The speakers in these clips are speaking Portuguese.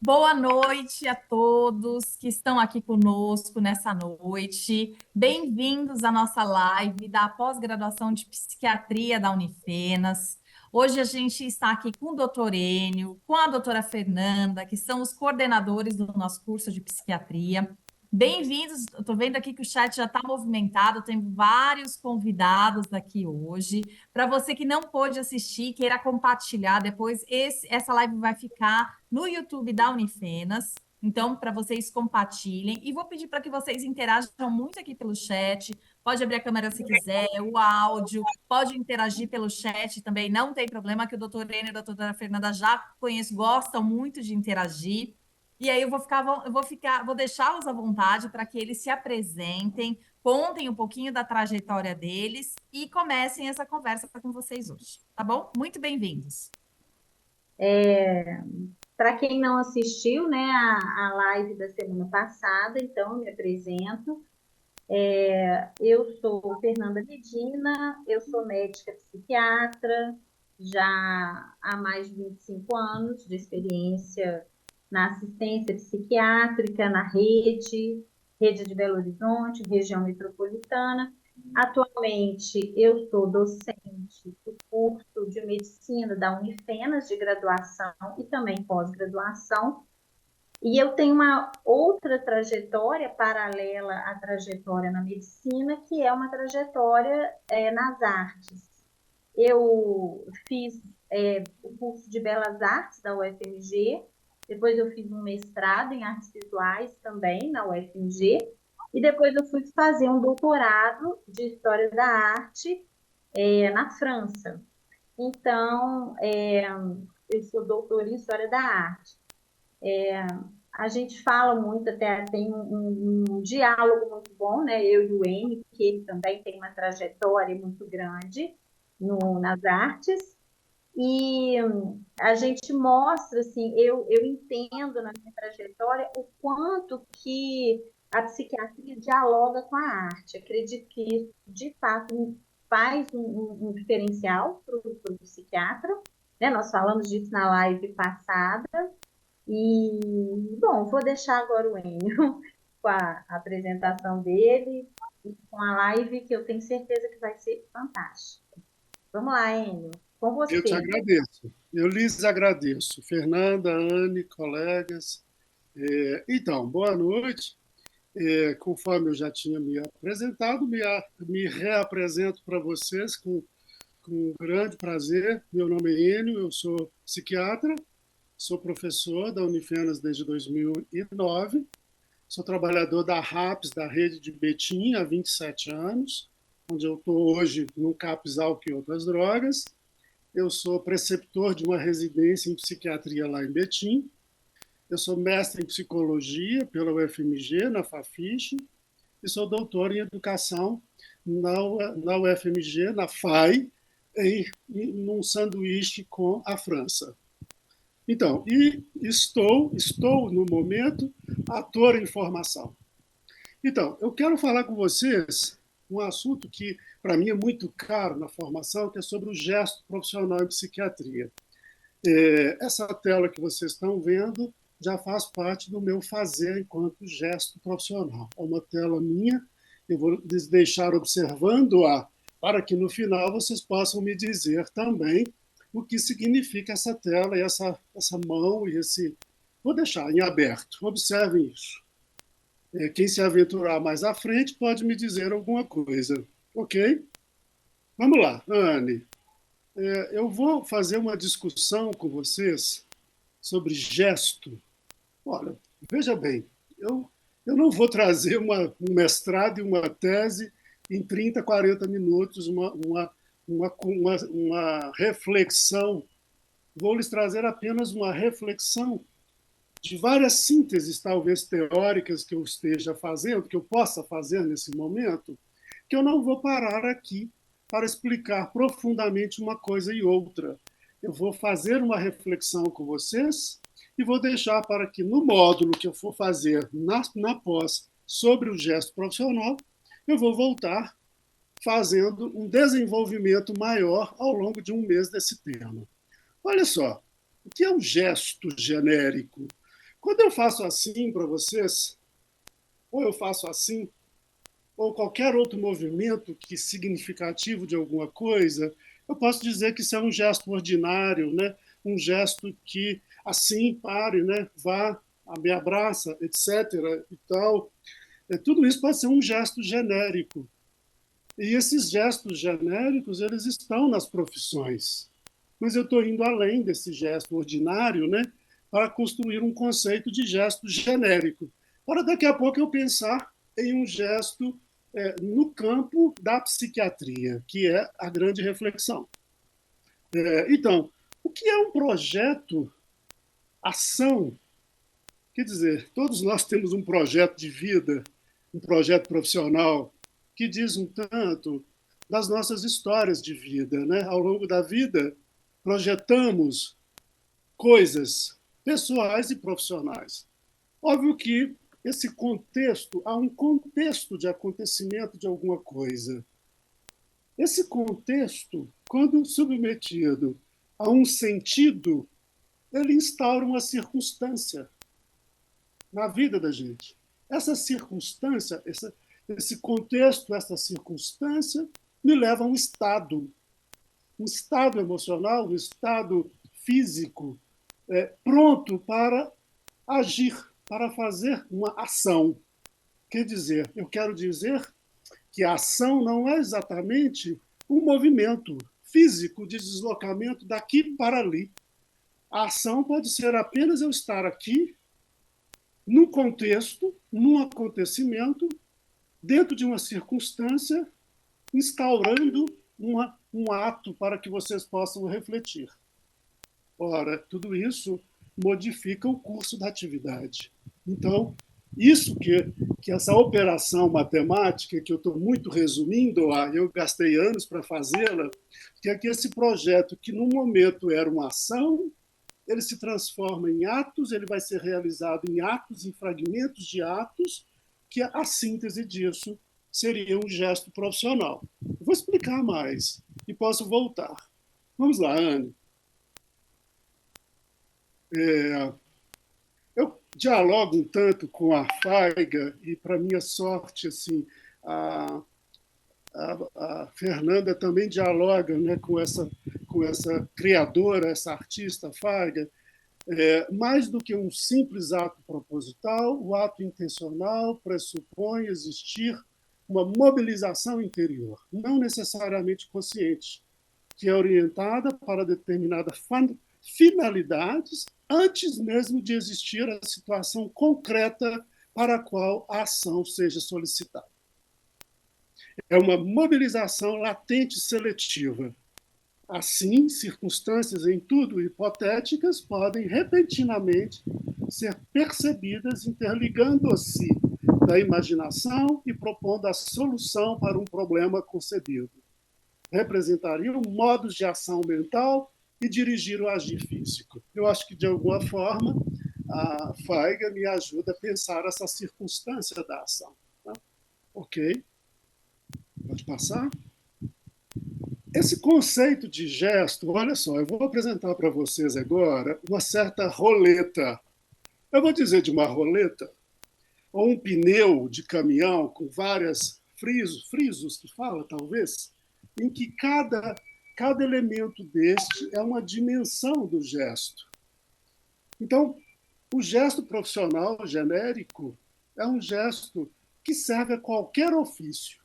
Boa noite a todos que estão aqui conosco nessa noite. Bem-vindos à nossa live da pós-graduação de psiquiatria da Unifenas. Hoje a gente está aqui com o doutor Enio, com a doutora Fernanda, que são os coordenadores do nosso curso de psiquiatria. Bem-vindos. Estou vendo aqui que o chat já está movimentado, tem vários convidados aqui hoje. Para você que não pôde assistir, queira compartilhar, depois essa live vai ficar no YouTube da Unifenas. Então, para vocês compartilhem. E vou pedir para que vocês interajam muito aqui pelo chat. Pode abrir a câmera se quiser, o áudio, pode interagir pelo chat também, não tem problema, que o doutor Enio e a doutora Fernanda já conheço, gostam muito de interagir. E aí vou deixá-los à vontade para que eles se apresentem, contem um pouquinho da trajetória deles e comecem essa conversa com vocês hoje, tá bom? Muito bem-vindos. Para quem não assistiu, né, a live da semana passada, então eu me apresento. Eu sou Fernanda Medina, eu sou médica psiquiatra, já há mais de 25 anos de experiência na assistência psiquiátrica, na rede de Belo Horizonte, região metropolitana. Atualmente, eu sou docente do curso de medicina da Unifenas, de graduação e também pós-graduação. E eu tenho uma outra trajetória paralela à trajetória na medicina, que é uma trajetória nas artes. Eu fiz o curso de Belas Artes da UFMG, depois eu fiz um mestrado em artes visuais também na UFMG, e depois eu fui fazer um doutorado de História da Arte na França. Então, eu sou doutora em História da Arte. A gente fala muito, até tem um diálogo muito bom, né? Eu e o Enio, que ele também tem uma trajetória muito grande nas artes, e a gente mostra, assim, eu entendo na minha trajetória o quanto que a psiquiatria dialoga com a arte. Acredito que isso, de fato, faz um diferencial para o psiquiatra, né? Nós falamos disso na live passada, e, bom, vou deixar agora o Enio com a apresentação dele e com a live, que eu tenho certeza que vai ser fantástica. Vamos lá, Enio, com Eu te você. agradeço. Eu lhes agradeço. Fernanda, Anne, colegas. Então, boa noite. Conforme eu já tinha me apresentado, me reapresento para vocês com grande prazer. Meu nome é Enio, eu sou psiquiatra, sou professor da Unifenas desde 2009, sou trabalhador da RAPS, da rede de Betim, há 27 anos, onde eu estou hoje no CAPS Álcool e Outras Drogas. Eu sou preceptor de uma residência em psiquiatria lá em Betim. Eu sou mestre em psicologia pela UFMG, na Fafiche, e sou doutor em educação na UFMG, na FAI, num sanduíche com a França. Então, estou no momento, ator em formação. Então, eu quero falar com vocês um assunto que, para mim, é muito caro na formação, que é sobre o gesto profissional em psiquiatria. Essa tela que vocês estão vendo já faz parte do meu fazer enquanto gesto profissional. É uma tela minha, eu vou deixar observando-a, para que no final vocês possam me dizer também o que significa essa tela e essa mão e esse... Vou deixar em aberto, observem isso. Quem se aventurar mais à frente pode me dizer alguma coisa, ok? Vamos lá, Anne. Eu vou fazer uma discussão com vocês sobre gesto. Olha, veja bem, eu não vou trazer um mestrado e uma tese em 30, 40 minutos, uma reflexão. Vou lhes trazer apenas uma reflexão de várias sínteses, talvez teóricas, que eu esteja fazendo, que eu possa fazer nesse momento, que eu não vou parar aqui para explicar profundamente uma coisa e outra. Eu vou fazer uma reflexão com vocês e vou deixar para que, no módulo que eu for fazer na pós sobre o gesto profissional, eu vou voltar fazendo um desenvolvimento maior ao longo de um mês desse tema. Olha só, o que é um gesto genérico? Quando eu faço assim para vocês, ou eu faço assim, ou qualquer outro movimento que significativo de alguma coisa, eu posso dizer que isso é um gesto ordinário, né? Um gesto que assim pare, né? Vá, me abraça, etc. E tal. Tudo isso pode ser um gesto genérico. E esses gestos genéricos, eles estão nas profissões. Mas eu estou indo além desse gesto ordinário, né, para construir um conceito de gesto genérico. Para daqui a pouco eu pensar em um gesto no campo da psiquiatria, que é a grande reflexão. Então, o que é um projeto, ação? Quer dizer, todos nós temos um projeto de vida, um projeto profissional, que diz um tanto das nossas histórias de vida, né? Ao longo da vida, projetamos coisas pessoais e profissionais. Óbvio que esse contexto, há um contexto de acontecimento de alguma coisa. Esse contexto, quando submetido a um sentido, ele instaura uma circunstância na vida da gente. Essa circunstância, esse contexto, essa circunstância, me leva a um estado emocional, um estado físico, pronto para agir, para fazer uma ação. Quer dizer, eu quero dizer que a ação não é exatamente um movimento físico de deslocamento daqui para ali. A ação pode ser apenas eu estar aqui, num contexto, num acontecimento, dentro de uma circunstância, instaurando um ato para que vocês possam refletir. Ora, tudo isso modifica o curso da atividade. Então, isso que essa operação matemática, que eu estou muito resumindo, eu gastei anos para fazê-la, que é que esse projeto, que no momento era uma ação, ele se transforma em atos, ele vai ser realizado em atos, em fragmentos de atos, que a síntese disso seria um gesto profissional. Eu vou explicar mais e posso voltar. Vamos lá, Anne. Eu dialogo um tanto com a Faiga e, para minha sorte, assim, a Fernanda também dialoga, né, com essa criadora, essa artista Faiga. Mais do que um simples ato proposital, o ato intencional pressupõe existir uma mobilização interior, não necessariamente consciente, que é orientada para determinadas finalidades antes mesmo de existir a situação concreta para a qual a ação seja solicitada. É uma mobilização latente seletiva. Assim, circunstâncias em tudo hipotéticas podem repentinamente ser percebidas interligando-se da imaginação e propondo a solução para um problema concebido. Representariam modos de ação mental e dirigir o agir físico. Eu acho que, de alguma forma, a Faiga me ajuda a pensar essa circunstância da ação. Tá? Ok? Pode passar? Esse conceito de gesto, olha só, eu vou apresentar para vocês agora uma certa roleta. Eu vou dizer de uma roleta, ou um pneu de caminhão com várias frisos que fala, talvez, em que cada elemento deste é uma dimensão do gesto. Então, o gesto profissional genérico é um gesto que serve a qualquer ofício,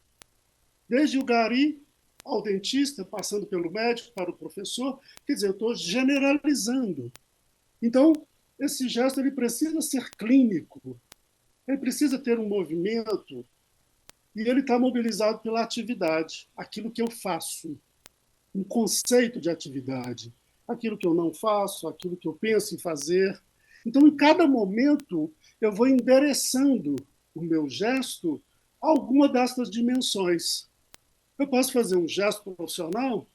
desde o gari ao dentista, passando pelo médico para o professor. Quer dizer, eu estou generalizando. Então, esse gesto ele precisa ser clínico, ele precisa ter um movimento e ele está mobilizado pela atividade, aquilo que eu faço, um conceito de atividade, aquilo que eu não faço, aquilo que eu penso em fazer. Então, em cada momento, eu vou endereçando o meu gesto a alguma destas dimensões. Eu posso fazer um gesto profissional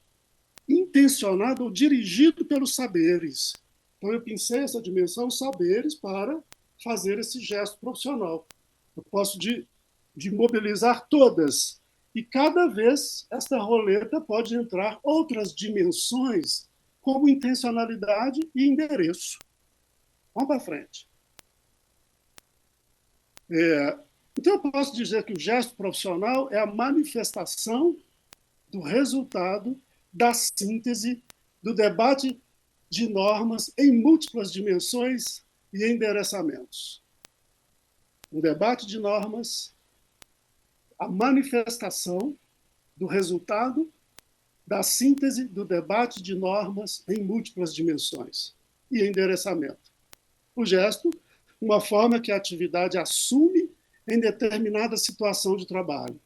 intencionado ou dirigido pelos saberes. Então, eu pensei essa dimensão saberes para fazer esse gesto profissional. Eu posso de mobilizar todas. E cada vez esta roleta pode entrar outras dimensões, como intencionalidade e endereço. Vamos para frente. Então, eu posso dizer que o gesto profissional é a manifestação do resultado da síntese do debate de normas em múltiplas dimensões e endereçamentos. Um debate de normas, a manifestação do resultado da síntese do debate de normas em múltiplas dimensões e endereçamento. O gesto, uma forma que a atividade assume em determinada situação de trabalho.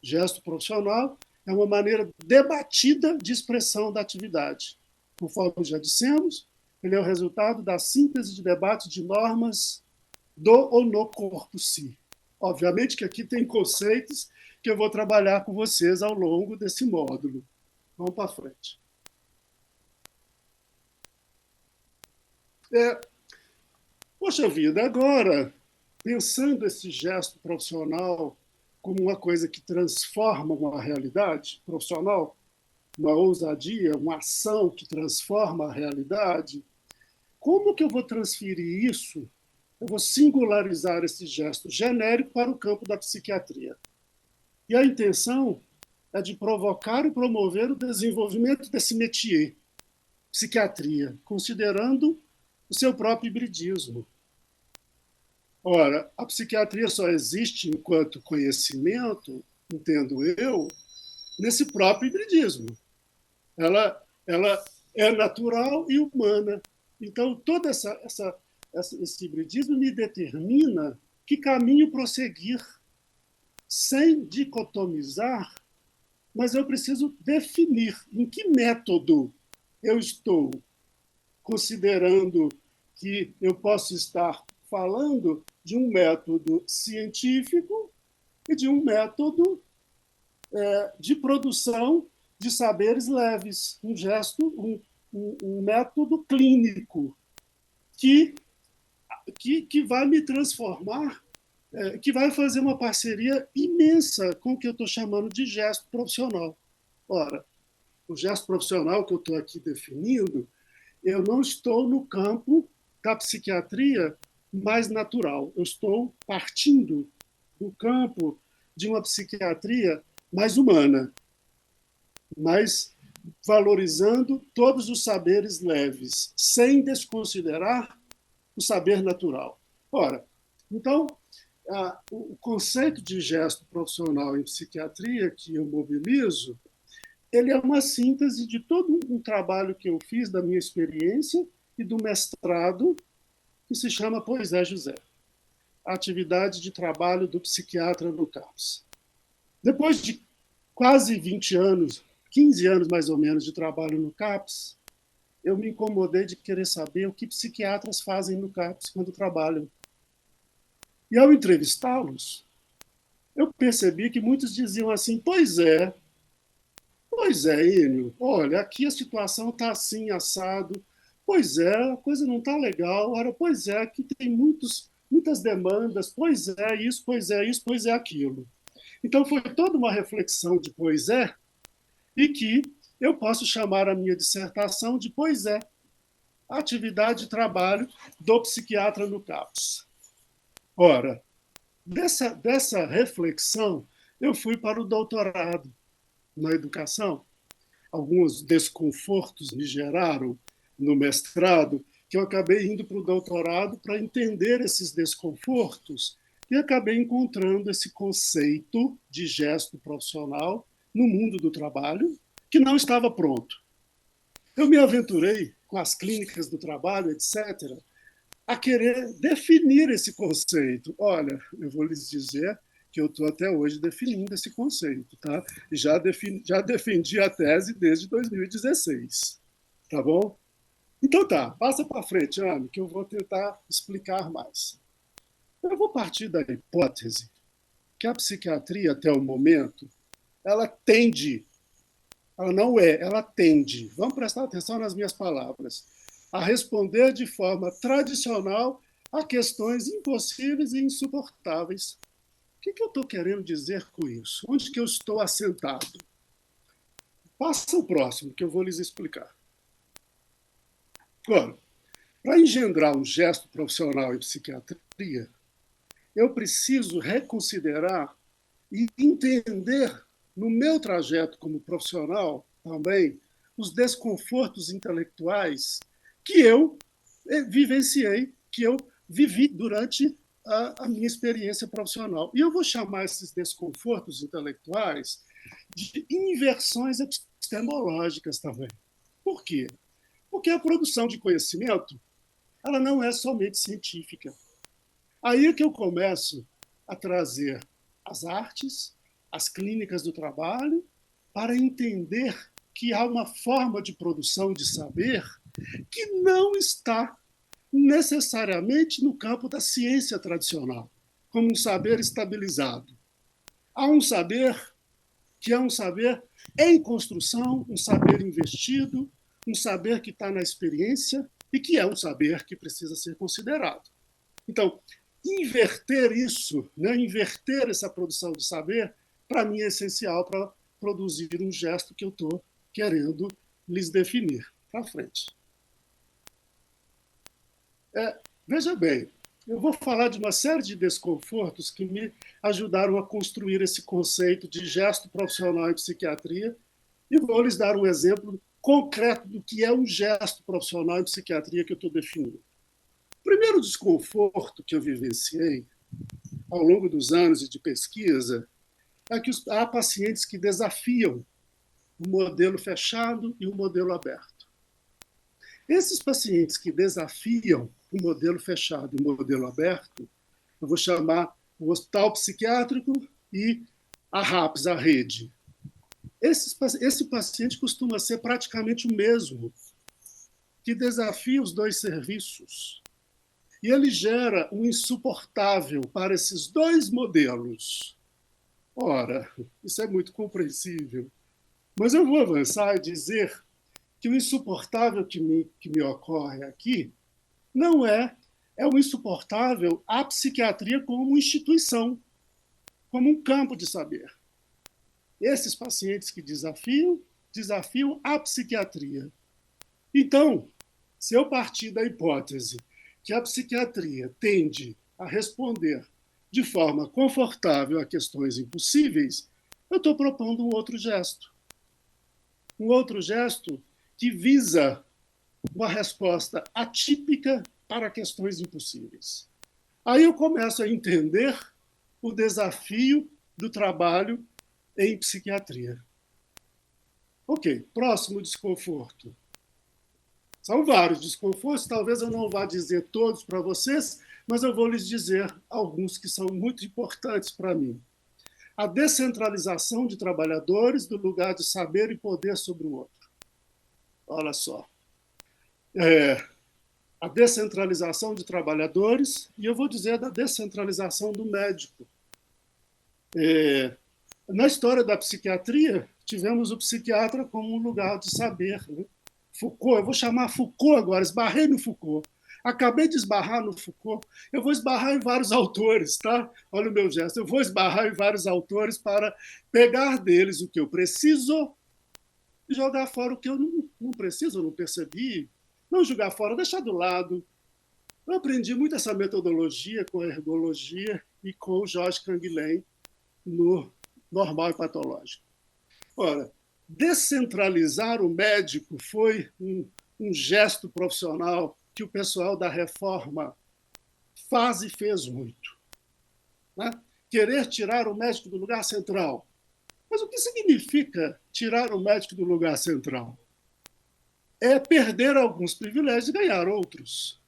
Gesto profissional é uma maneira debatida de expressão da atividade. Conforme já dissemos, ele é o resultado da síntese de debate de normas do ou no corpo si. Obviamente que aqui tem conceitos que eu vou trabalhar com vocês ao longo desse módulo. Vamos para frente. Poxa vida, agora, pensando esse gesto profissional como uma coisa que transforma uma realidade profissional, uma ousadia, uma ação que transforma a realidade, como que eu vou transferir isso? Eu vou singularizar esse gesto genérico para o campo da psiquiatria. E a intenção é de provocar e promover o desenvolvimento desse métier, psiquiatria, considerando o seu próprio hibridismo. Ora, a psiquiatria só existe enquanto conhecimento, entendo eu, nesse próprio hibridismo. Ela é natural e humana. Então, todo esse hibridismo me determina que caminho prosseguir, sem dicotomizar, mas eu preciso definir em que método eu estou considerando que eu posso estar falando de um método científico e de um método de produção de saberes leves, um método clínico que vai me transformar, que vai fazer uma parceria imensa com o que eu estou chamando de gesto profissional. Ora, o gesto profissional que eu estou aqui definindo, eu não estou no campo da psiquiatria mais natural. Eu estou partindo do campo de uma psiquiatria mais humana, mas valorizando todos os saberes leves, sem desconsiderar o saber natural. Ora, então, o conceito de gesto profissional em psiquiatria que eu mobilizo, ele é uma síntese de todo um trabalho que eu fiz da minha experiência e do mestrado, que se chama Pois é, José, a atividade de trabalho do psiquiatra no CAPS. Depois de quase 20 anos, 15 anos mais ou menos de trabalho no CAPS, eu me incomodei de querer saber o que psiquiatras fazem no CAPS quando trabalham. E ao entrevistá-los, eu percebi que muitos diziam assim, pois é, Enio, olha, aqui a situação está assim, assado, pois é, a coisa não está legal, ora, pois é, aqui tem muitas demandas, pois é isso, pois é isso, pois é aquilo. Então foi toda uma reflexão de pois é, e que eu posso chamar a minha dissertação de pois é, a atividade de trabalho do psiquiatra no CAPS. Ora, dessa reflexão, eu fui para o doutorado na educação. Alguns desconfortos me geraram no mestrado, que eu acabei indo para o doutorado para entender esses desconfortos e acabei encontrando esse conceito de gesto profissional no mundo do trabalho, que não estava pronto. Eu me aventurei com as clínicas do trabalho, etc., a querer definir esse conceito. Olha, eu vou lhes dizer que eu estou até hoje definindo esse conceito, tá? E já defendi a tese desde 2016, tá bom? Então tá, passa para frente, Ana, que eu vou tentar explicar mais. Eu vou partir da hipótese que a psiquiatria, até o momento, ela tende, vamos prestar atenção nas minhas palavras, a responder de forma tradicional a questões impossíveis e insuportáveis. O que eu estou querendo dizer com isso? Onde que eu estou assentado? Passa o próximo, que eu vou lhes explicar. Agora, para engendrar um gesto profissional em psiquiatria, eu preciso reconsiderar e entender, no meu trajeto como profissional também, os desconfortos intelectuais que eu vivenciei, que eu vivi durante a minha experiência profissional. E eu vou chamar esses desconfortos intelectuais de inversões epistemológicas também. Por quê? Porque a produção de conhecimento ela não é somente científica. Aí é que eu começo a trazer as artes, as clínicas do trabalho, para entender que há uma forma de produção de saber que não está necessariamente no campo da ciência tradicional, como um saber estabilizado. Há um saber que é um saber em construção, um saber investido, um saber que está na experiência e que é um saber que precisa ser considerado. Então, inverter isso, né, inverter essa produção de saber, para mim é essencial para produzir um gesto que eu estou querendo lhes definir para frente. Veja bem, eu vou falar de uma série de desconfortos que me ajudaram a construir esse conceito de gesto profissional em psiquiatria e vou lhes dar um exemplo concreto do que é um gesto profissional em psiquiatria que eu estou definindo. O primeiro desconforto que eu vivenciei ao longo dos anos de pesquisa é que há pacientes que desafiam o modelo fechado e o modelo aberto. Esses pacientes que desafiam o modelo fechado e o modelo aberto, eu vou chamar o hospital psiquiátrico e a RAPS, a rede. Esse paciente costuma ser praticamente o mesmo, que desafia os dois serviços. E ele gera um insuportável para esses dois modelos. Ora, isso é muito compreensível. Mas eu vou avançar e dizer que o insuportável que me ocorre aqui não é o insuportável à psiquiatria como instituição, como um campo de saber. Esses pacientes que desafiam a psiquiatria. Então, se eu partir da hipótese que a psiquiatria tende a responder de forma confortável a questões impossíveis, eu estou propondo um outro gesto. Um outro gesto que visa uma resposta atípica para questões impossíveis. Aí eu começo a entender o desafio do trabalho em psiquiatria. Ok, próximo desconforto. São vários desconfortos, talvez eu não vá dizer todos para vocês, mas eu vou lhes dizer alguns que são muito importantes para mim. A descentralização de trabalhadores do lugar de saber e poder sobre o outro. Olha só. A descentralização de trabalhadores, e eu vou dizer da descentralização do médico. Na história da psiquiatria, tivemos o psiquiatra como um lugar de saber. Né? Foucault, eu vou chamar Foucault agora, esbarrei no Foucault. Acabei de esbarrar no Foucault, eu vou esbarrar em vários autores, tá? Olha o meu gesto, eu vou esbarrar em vários autores para pegar deles o que eu preciso e jogar fora o que eu não preciso, eu não percebi, não jogar fora, deixar do lado. Eu aprendi muito essa metodologia com a ergologia e com o Jorge Canguilhem no Normal e Patológico. Ora, descentralizar o médico foi um gesto profissional que o pessoal da reforma faz e fez muito. Né? Querer tirar o médico do lugar central. Mas o que significa tirar o médico do lugar central? É perder alguns privilégios e ganhar outros.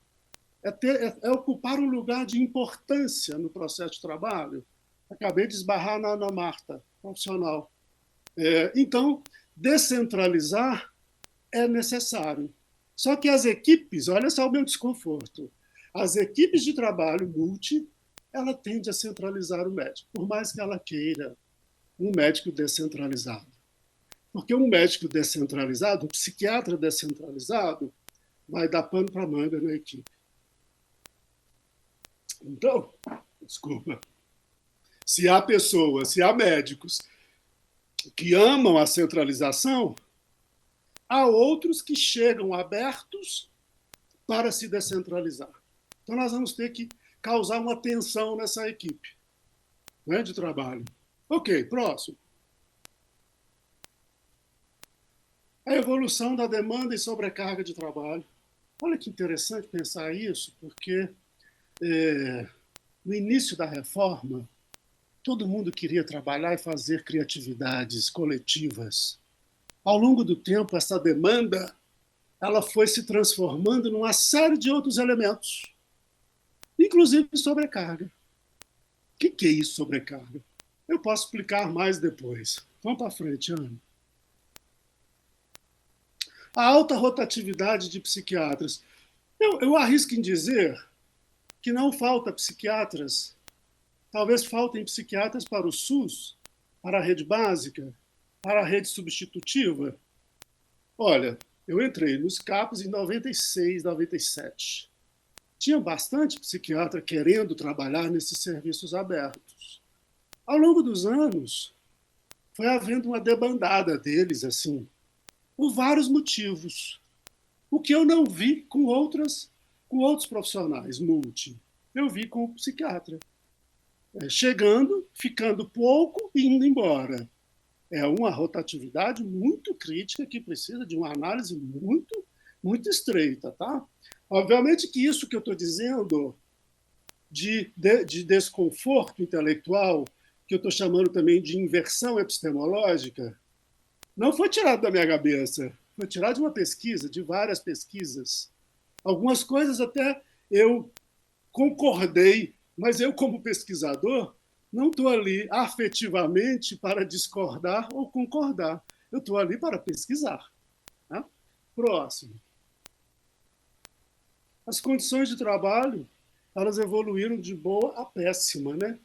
É ocupar um lugar de importância no processo de trabalho. Acabei de esbarrar na Ana Marta, profissional. Então, descentralizar é necessário. Só que as equipes, olha só o meu desconforto, as equipes de trabalho ela tende a centralizar o médico, por mais que ela queira um médico descentralizado. Porque um médico descentralizado, um psiquiatra descentralizado, vai dar pano para manga na equipe. Então, desculpa, se há médicos que amam a centralização, há outros que chegam abertos para se descentralizar. Então, nós vamos ter que causar uma tensão nessa equipe, né, de trabalho. Ok, próximo. A evolução da demanda e sobrecarga de trabalho. Olha que interessante pensar isso, porque no início da reforma, todo mundo queria trabalhar e fazer criatividades coletivas. Ao longo do tempo, essa demanda ela foi se transformando numa série de outros elementos, inclusive sobrecarga. O que é isso, sobrecarga? Eu posso explicar mais depois. Vamos para frente, Ana. A alta rotatividade de psiquiatras. Eu arrisco em dizer que não falta psiquiatras. Talvez faltem psiquiatras para o SUS, para a rede básica, para a rede substitutiva. Olha, eu entrei nos CAPs em 96, 97. Tinha bastante psiquiatra querendo trabalhar nesses serviços abertos. Ao longo dos anos, foi havendo uma debandada deles, assim, por vários motivos. O que eu não vi com outros profissionais multi. Eu vi com o psiquiatra. Chegando, ficando pouco e indo embora. É uma rotatividade muito crítica que precisa de uma análise muito, muito estreita, tá? Obviamente que isso que eu estou dizendo de desconforto intelectual, que eu estou chamando também de inversão epistemológica, não foi tirado da minha cabeça, foi tirado de uma pesquisa, de várias pesquisas. Algumas coisas até eu concordei, mas eu, como pesquisador, não estou ali afetivamente para discordar ou concordar. Eu estou ali para pesquisar. Tá? Próximo. As condições de trabalho, elas evoluíram de boa a péssima, né?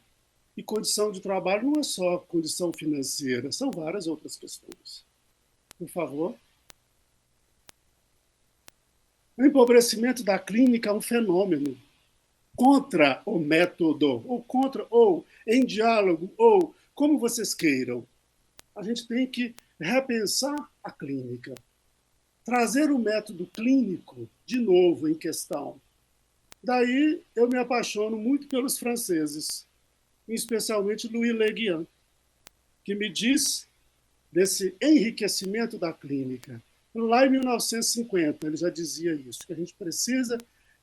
E condição de trabalho não é só condição financeira, são várias outras questões. Por favor. O empobrecimento da clínica é um fenômeno contra o método, ou em diálogo, ou como vocês queiram. A gente tem que repensar a clínica. Trazer o método clínico de novo em questão. Daí eu me apaixono muito pelos franceses, especialmente Louis Le Guin, que me diz desse enriquecimento da clínica. Lá em 1950, ele já dizia isso, que a gente precisa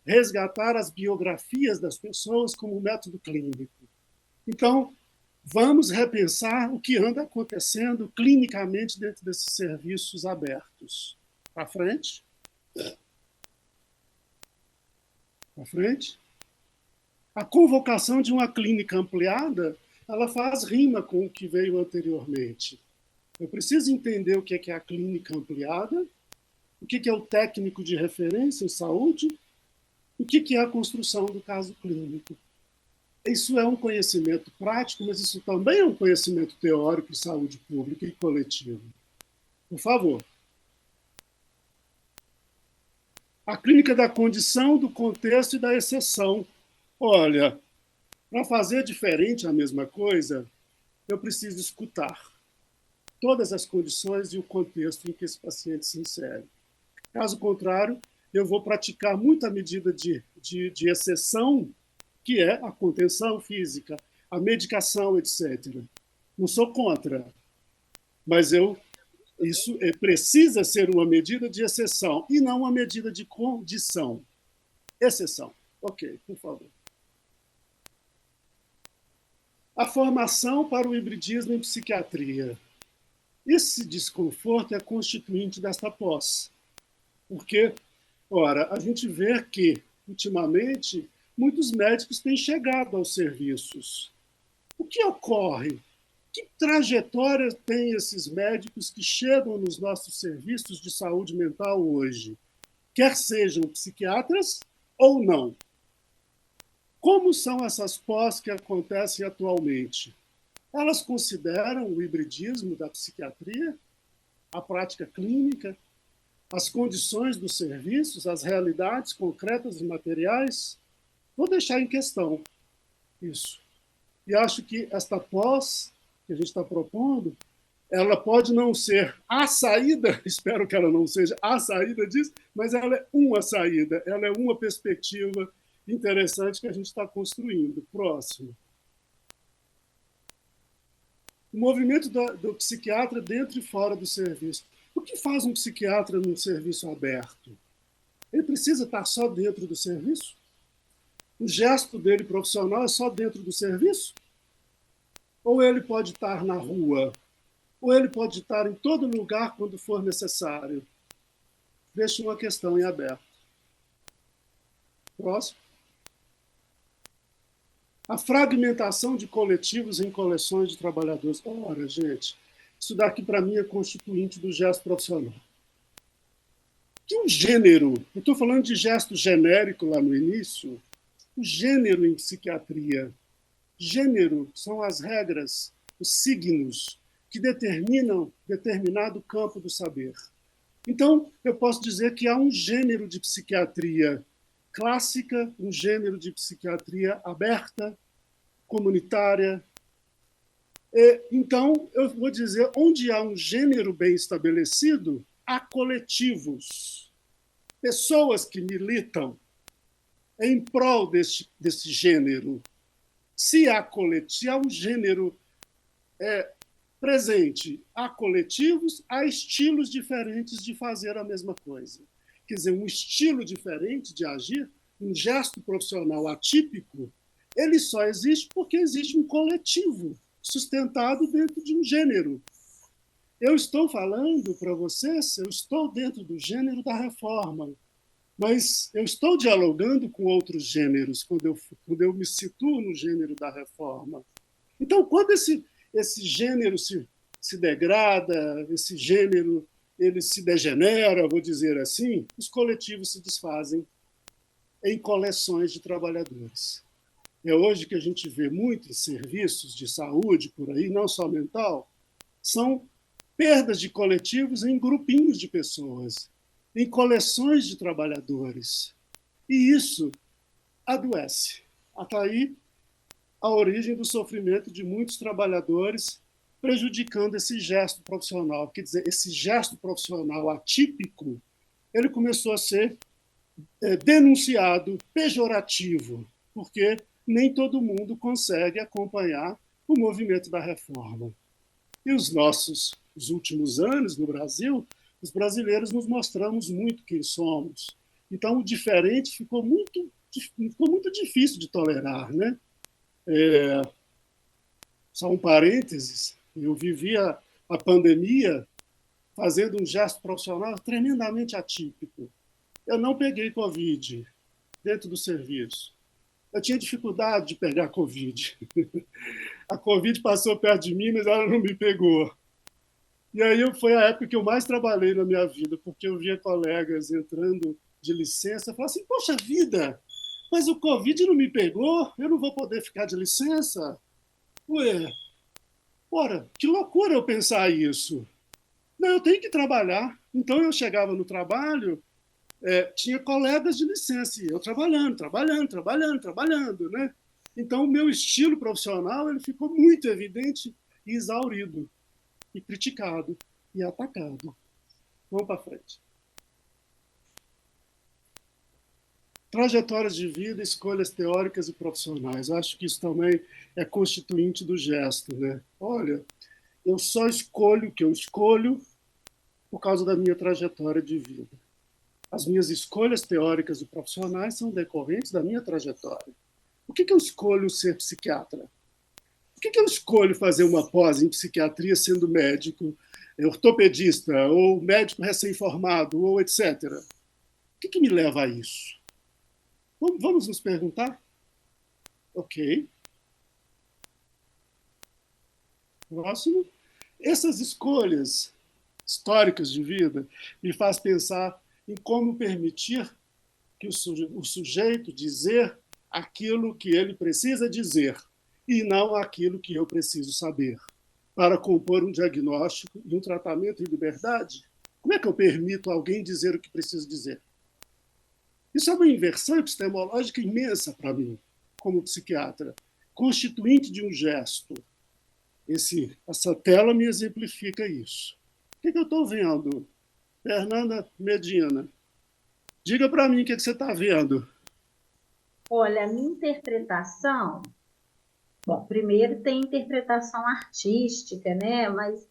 resgatar as biografias das pessoas como método clínico. Então, vamos repensar o que anda acontecendo clinicamente dentro desses serviços abertos. Para frente. Para frente. A convocação de uma clínica ampliada, ela faz rima com o que veio anteriormente. Eu preciso entender o que é a clínica ampliada, o que é o técnico de referência em saúde, o que é a construção do caso clínico. Isso é um conhecimento prático, mas isso também é um conhecimento teórico de saúde pública e coletiva. Por favor. A clínica da condição, do contexto e da exceção. Olha, para fazer diferente a mesma coisa, eu preciso escutar todas as condições e o contexto em que esse paciente se insere. Caso contrário, eu vou praticar muita medida de exceção, que é a contenção física, a medicação, etc. Não sou contra, mas isso precisa ser uma medida de exceção e não uma medida de condição. Exceção. Ok, por favor. A formação para o hibridismo em psiquiatria. Esse desconforto é constituinte desta pós. Porque, ora, a gente vê que, ultimamente, muitos médicos têm chegado aos serviços. O que ocorre? Que trajetória têm esses médicos que chegam nos nossos serviços de saúde mental hoje? Quer sejam psiquiatras ou não. Como são essas pós que acontecem atualmente? Elas consideram o hibridismo da psiquiatria, a prática clínica, as condições dos serviços, as realidades concretas e materiais? Vou deixar em questão isso. E acho que esta pós que a gente está propondo, ela pode não ser a saída, espero que ela não seja a saída disso, mas ela é uma saída, ela é uma perspectiva interessante que a gente está construindo. Próximo. O movimento do psiquiatra dentro e fora do serviço. O que faz um psiquiatra num serviço aberto? Ele precisa estar só dentro do serviço? O gesto dele profissional é só dentro do serviço? Ou ele pode estar na rua? Ou ele pode estar em todo lugar quando for necessário? Deixa uma questão em aberto. Próximo. A fragmentação de coletivos em coleções de trabalhadores. Ora, gente, isso daqui para mim é constituinte do gesto profissional. Que um gênero, eu estou falando de gesto genérico lá no início, o gênero em psiquiatria. Gênero são as regras, os signos que determinam determinado campo do saber. Então, eu posso dizer que há um gênero de psiquiatria clássica, um gênero de psiquiatria aberta, comunitária. Então, eu vou dizer, onde há um gênero bem estabelecido, há coletivos, pessoas que militam em prol desse gênero. Se há um gênero presente, há coletivos, há estilos diferentes de fazer a mesma coisa. Quer dizer, um estilo diferente de agir, um gesto profissional atípico, ele só existe porque existe um coletivo sustentado dentro de um gênero. Eu estou falando para vocês, eu estou dentro do gênero da reforma, mas eu estou dialogando com outros gêneros quando eu me situo no gênero da reforma. Então, quando esse gênero se degrada, esse gênero ele se degenera, vou dizer assim, os coletivos se desfazem em coleções de trabalhadores. É hoje que a gente vê muitos serviços de saúde por aí, não só mental, são perdas de coletivos em grupinhos de pessoas, em coleções de trabalhadores. E isso adoece. Está aí a origem do sofrimento de muitos trabalhadores, prejudicando esse gesto profissional. Quer dizer, esse gesto profissional atípico, ele começou a ser denunciado, pejorativo, porque nem todo mundo consegue acompanhar o movimento da reforma. E os últimos anos no Brasil, os brasileiros nos mostramos muito quem somos. Então, o diferente ficou muito difícil de tolerar, né? Só um parênteses, eu vivia a pandemia fazendo um gesto profissional tremendamente atípico. Eu não peguei Covid dentro do serviço. Eu tinha dificuldade de pegar Covid. A Covid passou perto de mim, mas ela não me pegou. E aí foi a época que eu mais trabalhei na minha vida, porque eu via colegas entrando de licença e falava assim, poxa vida, mas o Covid não me pegou, eu não vou poder ficar de licença? Ué, ora, que loucura eu pensar isso. Não, eu tenho que trabalhar. Então eu chegava no trabalho, tinha colegas de licença, e eu trabalhando, né? Então o meu estilo profissional ele ficou muito evidente e exaurido, e criticado, e atacado. Vamos para frente. Trajetórias de vida, escolhas teóricas e profissionais. Eu acho que isso também é constituinte do gesto, né? Olha, eu só escolho o que eu escolho por causa da minha trajetória de vida. As minhas escolhas teóricas e profissionais são decorrentes da minha trajetória. Por que eu escolho ser psiquiatra? Por que eu escolho fazer uma pós em psiquiatria sendo médico, ortopedista, ou médico recém-formado, ou etc.? O que me leva a isso? Vamos nos perguntar? Ok. Próximo. Essas escolhas históricas de vida me faz pensar em como permitir que o sujeito dizer aquilo que ele precisa dizer e não aquilo que eu preciso saber para compor um diagnóstico e um tratamento em liberdade. Como é que eu permito alguém dizer o que precisa dizer? Isso é uma inversão epistemológica imensa para mim, como psiquiatra, constituinte de um gesto. Essa tela me exemplifica isso. O que eu estou vendo? Fernanda Medina, diga para mim o que você está vendo. Olha, a minha interpretação, bom, primeiro tem interpretação artística, né? Mas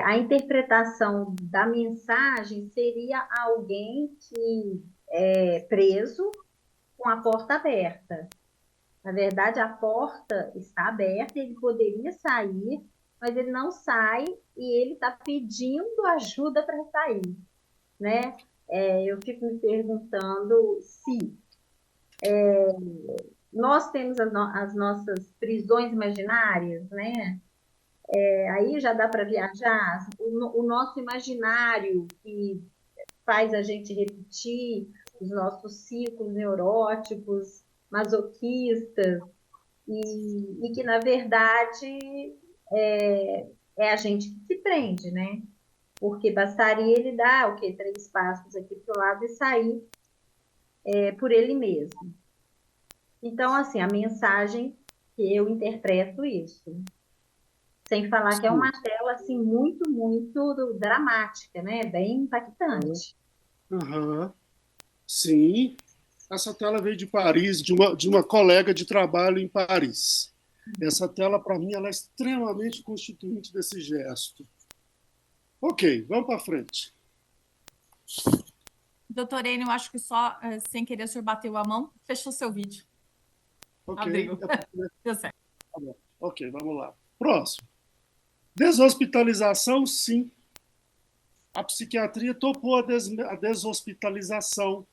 a interpretação da mensagem seria alguém que é preso com a porta aberta. Na verdade, a porta está aberta, ele poderia sair, mas ele não sai e ele está pedindo ajuda para sair, né? Eu fico me perguntando se nós temos as nossas prisões imaginárias, né? Aí já dá para viajar. O nosso imaginário que faz a gente repetir os nossos ciclos neuróticos, masoquistas, e que, na verdade, é a gente que se prende, né? Porque bastaria ele dar o quê? 3 passos aqui para o lado e sair por ele mesmo. Então, assim, a mensagem que eu interpreto isso. Sem falar que é uma Sim. tela assim muito, muito dramática, né? Bem impactante. Aham. Sim. Essa tela veio de Paris, de uma colega de trabalho em Paris. Essa tela, para mim, ela é extremamente constituinte desse gesto. Ok, vamos para frente. Doutor Enio, eu acho que só sem querer o senhor bateu a mão, fechou seu vídeo. Ok, Abriu. Deu certo. tá bom. Ok, vamos lá. Próximo. Deshospitalização, sim. A psiquiatria topou a deshospitalização.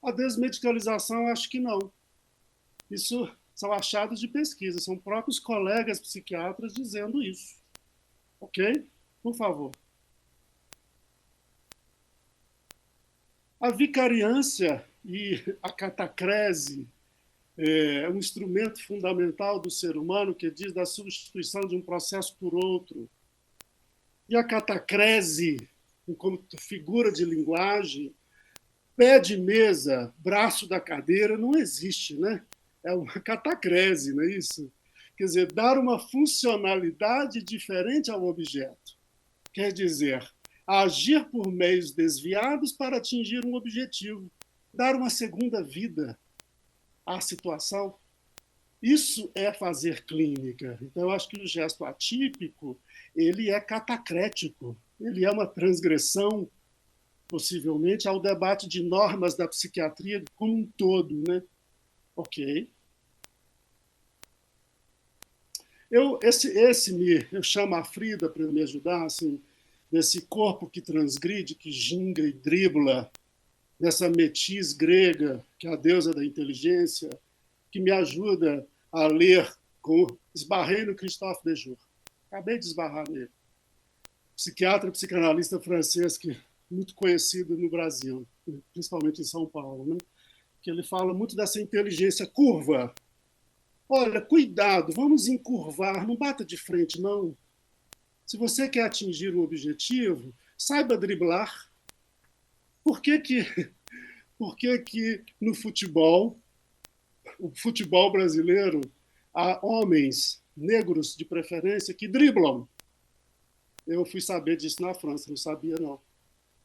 A desmedicalização, acho que não. Isso são achados de pesquisa, são próprios colegas psiquiatras dizendo isso. Ok? Por favor. A vicariância e a catacrese é um instrumento fundamental do ser humano que diz da substituição de um processo por outro. E a catacrese, como figura de linguagem, pé de mesa, braço da cadeira, não existe, né? É uma catacrese, não é isso? Quer dizer, dar uma funcionalidade diferente ao objeto. Quer dizer, agir por meios desviados para atingir um objetivo, dar uma segunda vida à situação. Isso é fazer clínica. Então, eu acho que o gesto atípico ele é catacrético, ele é uma transgressão, possivelmente, ao debate de normas da psiquiatria como um todo, né? Ok. Eu chamo a Frida para me ajudar, assim, desse corpo que transgride, que ginga e dribla, dessa metis grega, que é a deusa da inteligência, que me ajuda a ler esbarrei no Christophe Dejour. Acabei de esbarrar nele. Psiquiatra, psicanalista francês que muito conhecido no Brasil, principalmente em São Paulo, né? Que ele fala muito dessa inteligência curva. Olha, cuidado, vamos encurvar, não bata de frente, não. Se você quer atingir um objetivo, saiba driblar. Por que que no futebol, o futebol brasileiro, há homens negros de preferência que driblam? Eu fui saber disso na França, não sabia, não.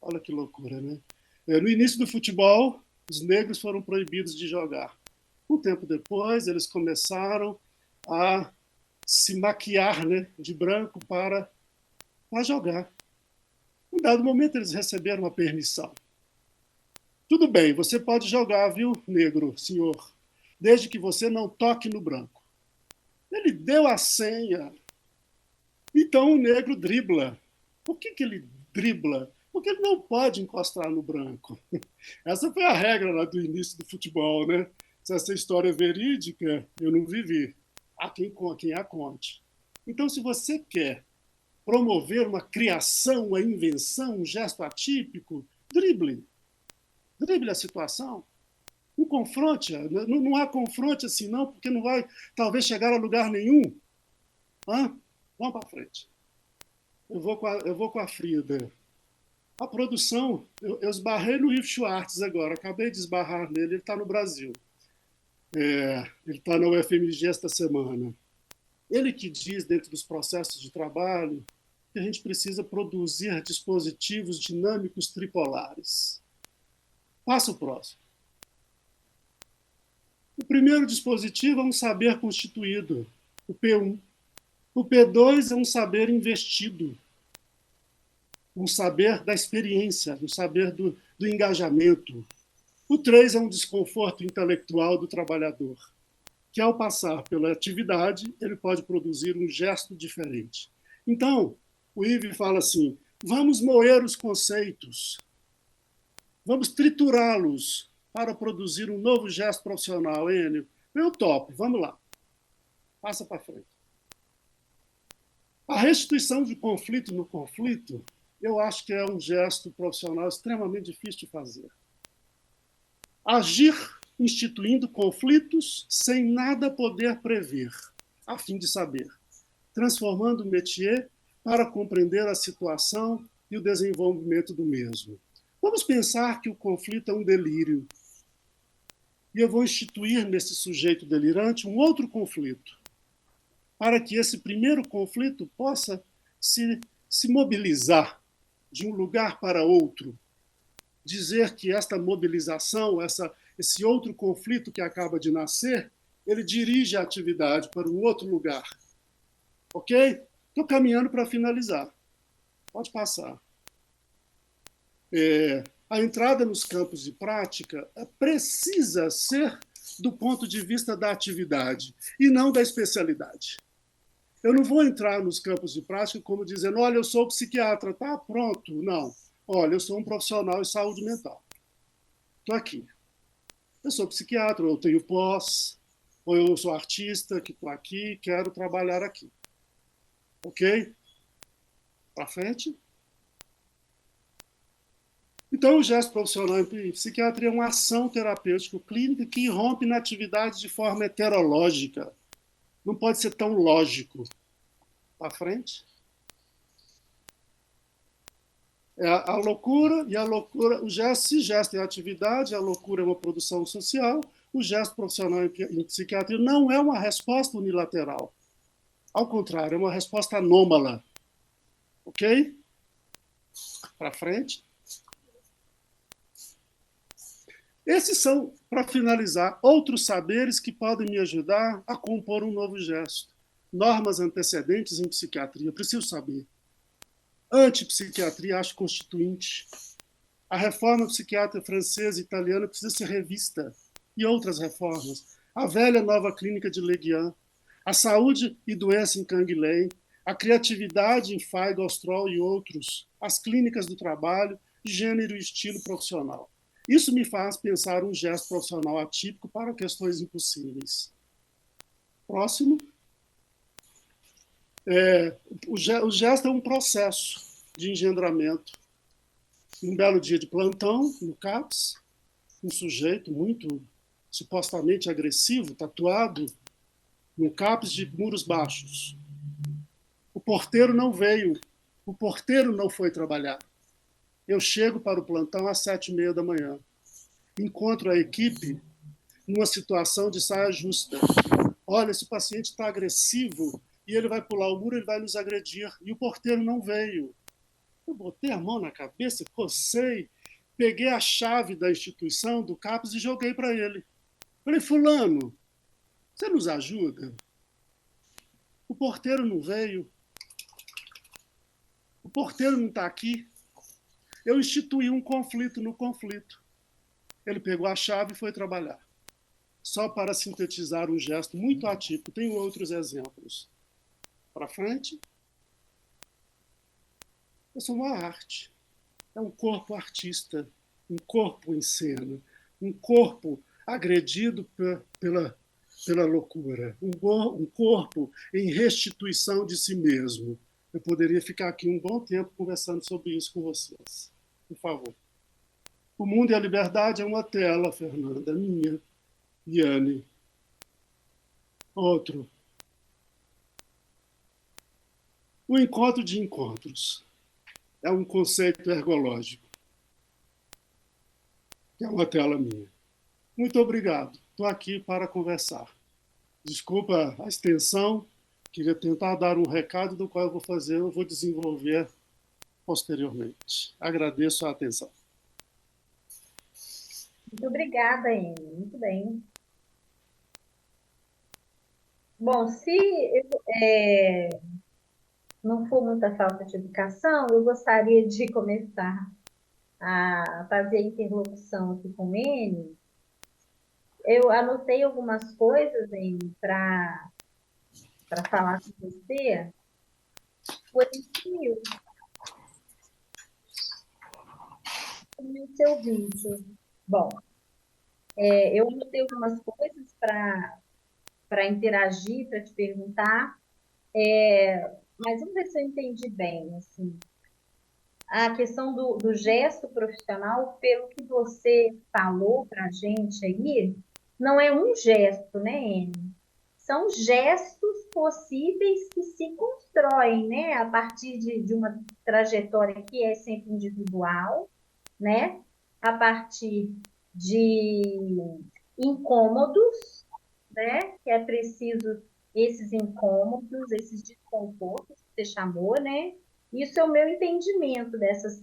Olha que loucura, né? No início do futebol, os negros foram proibidos de jogar. Um tempo depois, eles começaram a se maquiar, né, de branco para jogar. Em dado momento, eles receberam uma permissão. Tudo bem, você pode jogar, viu, negro, senhor, desde que você não toque no branco. Ele deu a senha. Então o negro dribla. Por que ele dribla? Porque ele não pode encostar no branco. Essa foi a regra lá do início do futebol, né? Se essa história é verídica, eu não vivi. Há quem a conte. Então, se você quer promover uma criação, uma invenção, um gesto atípico, drible. Drible a situação. Não confronte, não há confronte assim, não, porque não vai talvez chegar a lugar nenhum. Hã? Vamos para frente. Eu vou com a Frida. A produção, eu esbarrei no Yves Schwartz agora, acabei de esbarrar nele, ele está no Brasil. Ele está na UFMG esta semana. Ele que diz, dentro dos processos de trabalho, que a gente precisa produzir dispositivos dinâmicos tripolares. Passa o próximo. O primeiro dispositivo é um saber constituído, o P1. O P2 é um saber investido, um saber da experiência, um saber do engajamento. O 3 é um desconforto intelectual do trabalhador, que ao passar pela atividade, ele pode produzir um gesto diferente. Então, o Ivy fala assim, vamos moer os conceitos, vamos triturá-los para produzir um novo gesto profissional, Enio. Eu topo, vamos lá. Passa para frente. A restituição de conflito no conflito, eu acho que é um gesto profissional extremamente difícil de fazer. Agir instituindo conflitos sem nada poder prever, a fim de saber, transformando o métier para compreender a situação e o desenvolvimento do mesmo. Vamos pensar que o conflito é um delírio. E eu vou instituir nesse sujeito delirante um outro conflito, para que esse primeiro conflito possa se mobilizar de um lugar para outro, dizer que esta mobilização, esse outro conflito que acaba de nascer, ele dirige a atividade para um outro lugar. Ok? Estou caminhando para finalizar. Pode passar. A entrada nos campos de prática precisa ser do ponto de vista da atividade e não da especialidade. Eu não vou entrar nos campos de prática como dizendo, olha, eu sou psiquiatra, tá pronto. Não. Olha, eu sou um profissional de saúde mental. Estou aqui. Eu sou psiquiatra, eu tenho pós, ou eu sou artista que estou aqui, quero trabalhar aqui. Ok? Para frente. Então, o gesto profissional em psiquiatria é uma ação terapêutica clínica que irrompe na atividade de forma heterológica. Não pode ser tão lógico. Para frente. A loucura e a loucura, se gesto é atividade, a loucura é uma produção social, o gesto profissional em psiquiatria não é uma resposta unilateral. Ao contrário, é uma resposta anômala. Ok? Para frente. Esses são, para finalizar, outros saberes que podem me ajudar a compor um novo gesto. Normas antecedentes em psiquiatria, eu preciso saber. Antipsiquiatria, acho constituinte. A reforma psiquiátrica francesa e italiana precisa ser revista. E outras reformas. A velha nova clínica de Le Guin, a saúde e doença em Canguilhem, a criatividade em Feigal, Stroll e outros, as clínicas do trabalho, gênero e estilo profissional. Isso me faz pensar um gesto profissional atípico para questões impossíveis. Próximo. O gesto é um processo de engendramento. Um belo dia de plantão, no CAPS, um sujeito muito supostamente agressivo, tatuado, no CAPS de muros baixos. O porteiro não veio, o porteiro não foi trabalhar. Eu chego para o plantão às 7h30 da manhã. Encontro a equipe numa situação de saia justa. Olha, esse paciente está agressivo e ele vai pular o muro, ele vai nos agredir. E o porteiro não veio. Eu botei a mão na cabeça, cocei, peguei a chave da instituição, do CAPS, e joguei para ele. Falei, fulano, você nos ajuda? O porteiro não veio. O porteiro não está aqui. Eu instituí um conflito no conflito. Ele pegou a chave e foi trabalhar. Só para sintetizar um gesto muito atípico. Tem outros exemplos. Para frente. Eu sou uma arte. É um corpo artista, um corpo em cena, um corpo agredido pela loucura, um corpo em restituição de si mesmo. Eu poderia ficar aqui um bom tempo conversando sobre isso com vocês. Por favor. O Mundo e a Liberdade é uma tela, Fernanda, minha, Yane. Outro. O encontro de encontros é um conceito ergológico. É uma tela minha. Muito obrigado. Estou aqui para conversar. Desculpa a extensão. Queria tentar dar um recado do qual eu vou desenvolver posteriormente. Agradeço a atenção. Muito obrigada, Amy. Muito bem. Bom, se não for muita falta de educação, eu gostaria de começar a fazer a interlocução aqui com ele. Eu anotei algumas coisas para falar com você. Por isso, no seu vídeo. Bom, eu anotei algumas coisas para interagir, para te perguntar, mas vamos ver se eu entendi bem, assim. A questão do gesto profissional, pelo que você falou para a gente aí, não é um gesto, né, Enio? São gestos possíveis que se constroem, né, a partir de uma trajetória que é sempre individual, né, a partir de incômodos, né, que é preciso esses incômodos, esses desconfortos que você chamou, né? Isso é o meu entendimento dessa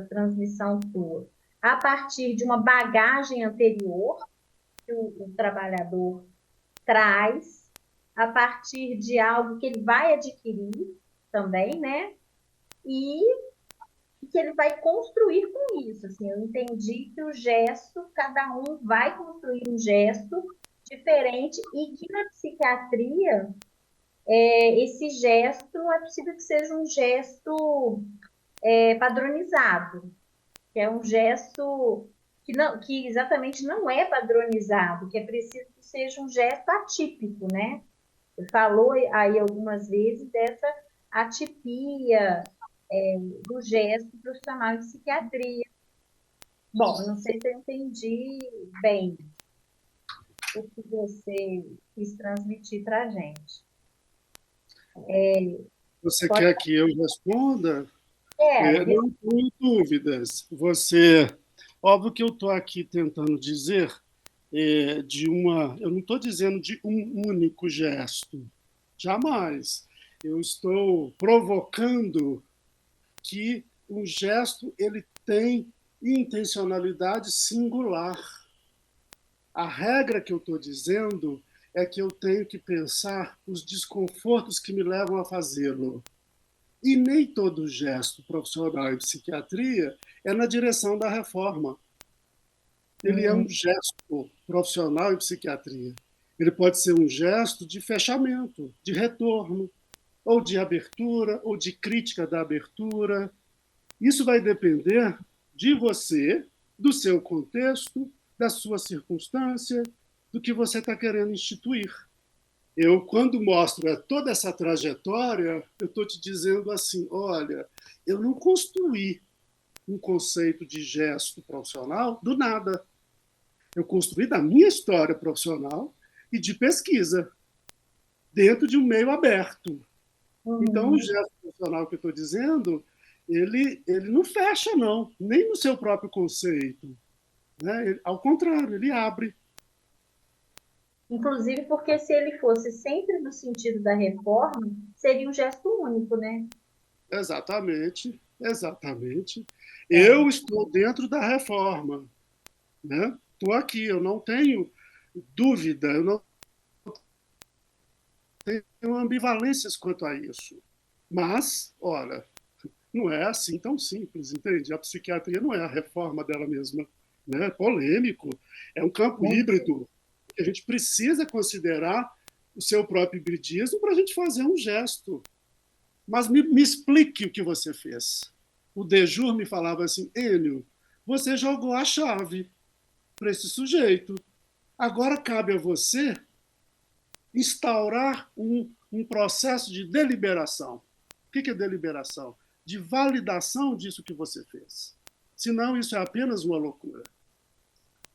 transmissão tua. A partir de uma bagagem anterior que o trabalhador traz, a partir de algo que ele vai adquirir também, né? E que ele vai construir com isso. Assim, eu entendi que o gesto, cada um vai construir um gesto diferente e que na psiquiatria esse gesto não é possível que seja um gesto padronizado, que é um gesto que exatamente não é padronizado, que é preciso que seja um gesto atípico, né? Você falou aí algumas vezes dessa atipia do gesto profissional de psiquiatria. Bom, não sei se eu entendi bem o que você quis transmitir para a gente. Você quer que eu responda? É, Não tenho dúvidas. Óbvio que eu estou aqui tentando dizer eu não estou dizendo de um único gesto, jamais. Eu estou provocando que um gesto ele tem intencionalidade singular. A regra que eu estou dizendo é que eu tenho que pensar os desconfortos que me levam a fazê-lo. E nem todo gesto profissional em psiquiatria é na direção da reforma. Ele é um gesto profissional em psiquiatria. Ele pode ser um gesto de fechamento, de retorno, ou de abertura, ou de crítica da abertura. Isso vai depender de você, do seu contexto, da sua circunstância, do que você está querendo instituir. Eu, quando mostro toda essa trajetória, eu estou te dizendo assim, olha, eu não construí um conceito de gesto profissional do nada. Eu construí da minha história profissional e de pesquisa, dentro de um meio aberto. Então, o gesto profissional que eu estou dizendo, ele não fecha, não, nem no seu próprio conceito. Né? Ao contrário, ele abre. Inclusive porque se ele fosse sempre no sentido da reforma, seria um gesto único, né? Exatamente, exatamente. Eu estou dentro da reforma. Né? Estou aqui, eu não tenho dúvida, eu não tenho ambivalências quanto a isso. Mas, olha, não é assim tão simples, entende? A psiquiatria não é a reforma dela mesma. Né? É polêmico, é um campo híbrido. A gente precisa considerar o seu próprio hibridismo para a gente fazer um gesto. Mas me explique o que você fez. O Dejur me falava assim, Enio, você jogou a chave para esse sujeito. Agora cabe a você instaurar um processo de deliberação. O que é deliberação? De validação disso que você fez. Senão, isso é apenas uma loucura.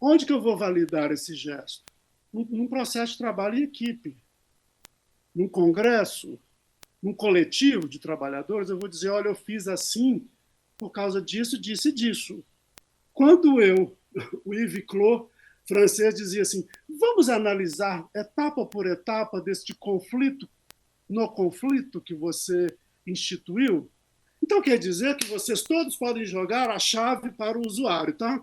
Onde que eu vou validar esse gesto? Num processo de trabalho em equipe. Num congresso, num coletivo de trabalhadores, eu vou dizer, olha, eu fiz assim por causa disso, disso e disso. Quando o Yves Clos, francês, dizia assim, vamos analisar etapa por etapa deste conflito, no conflito que você instituiu, então quer dizer que vocês todos podem jogar a chave para o usuário, tá?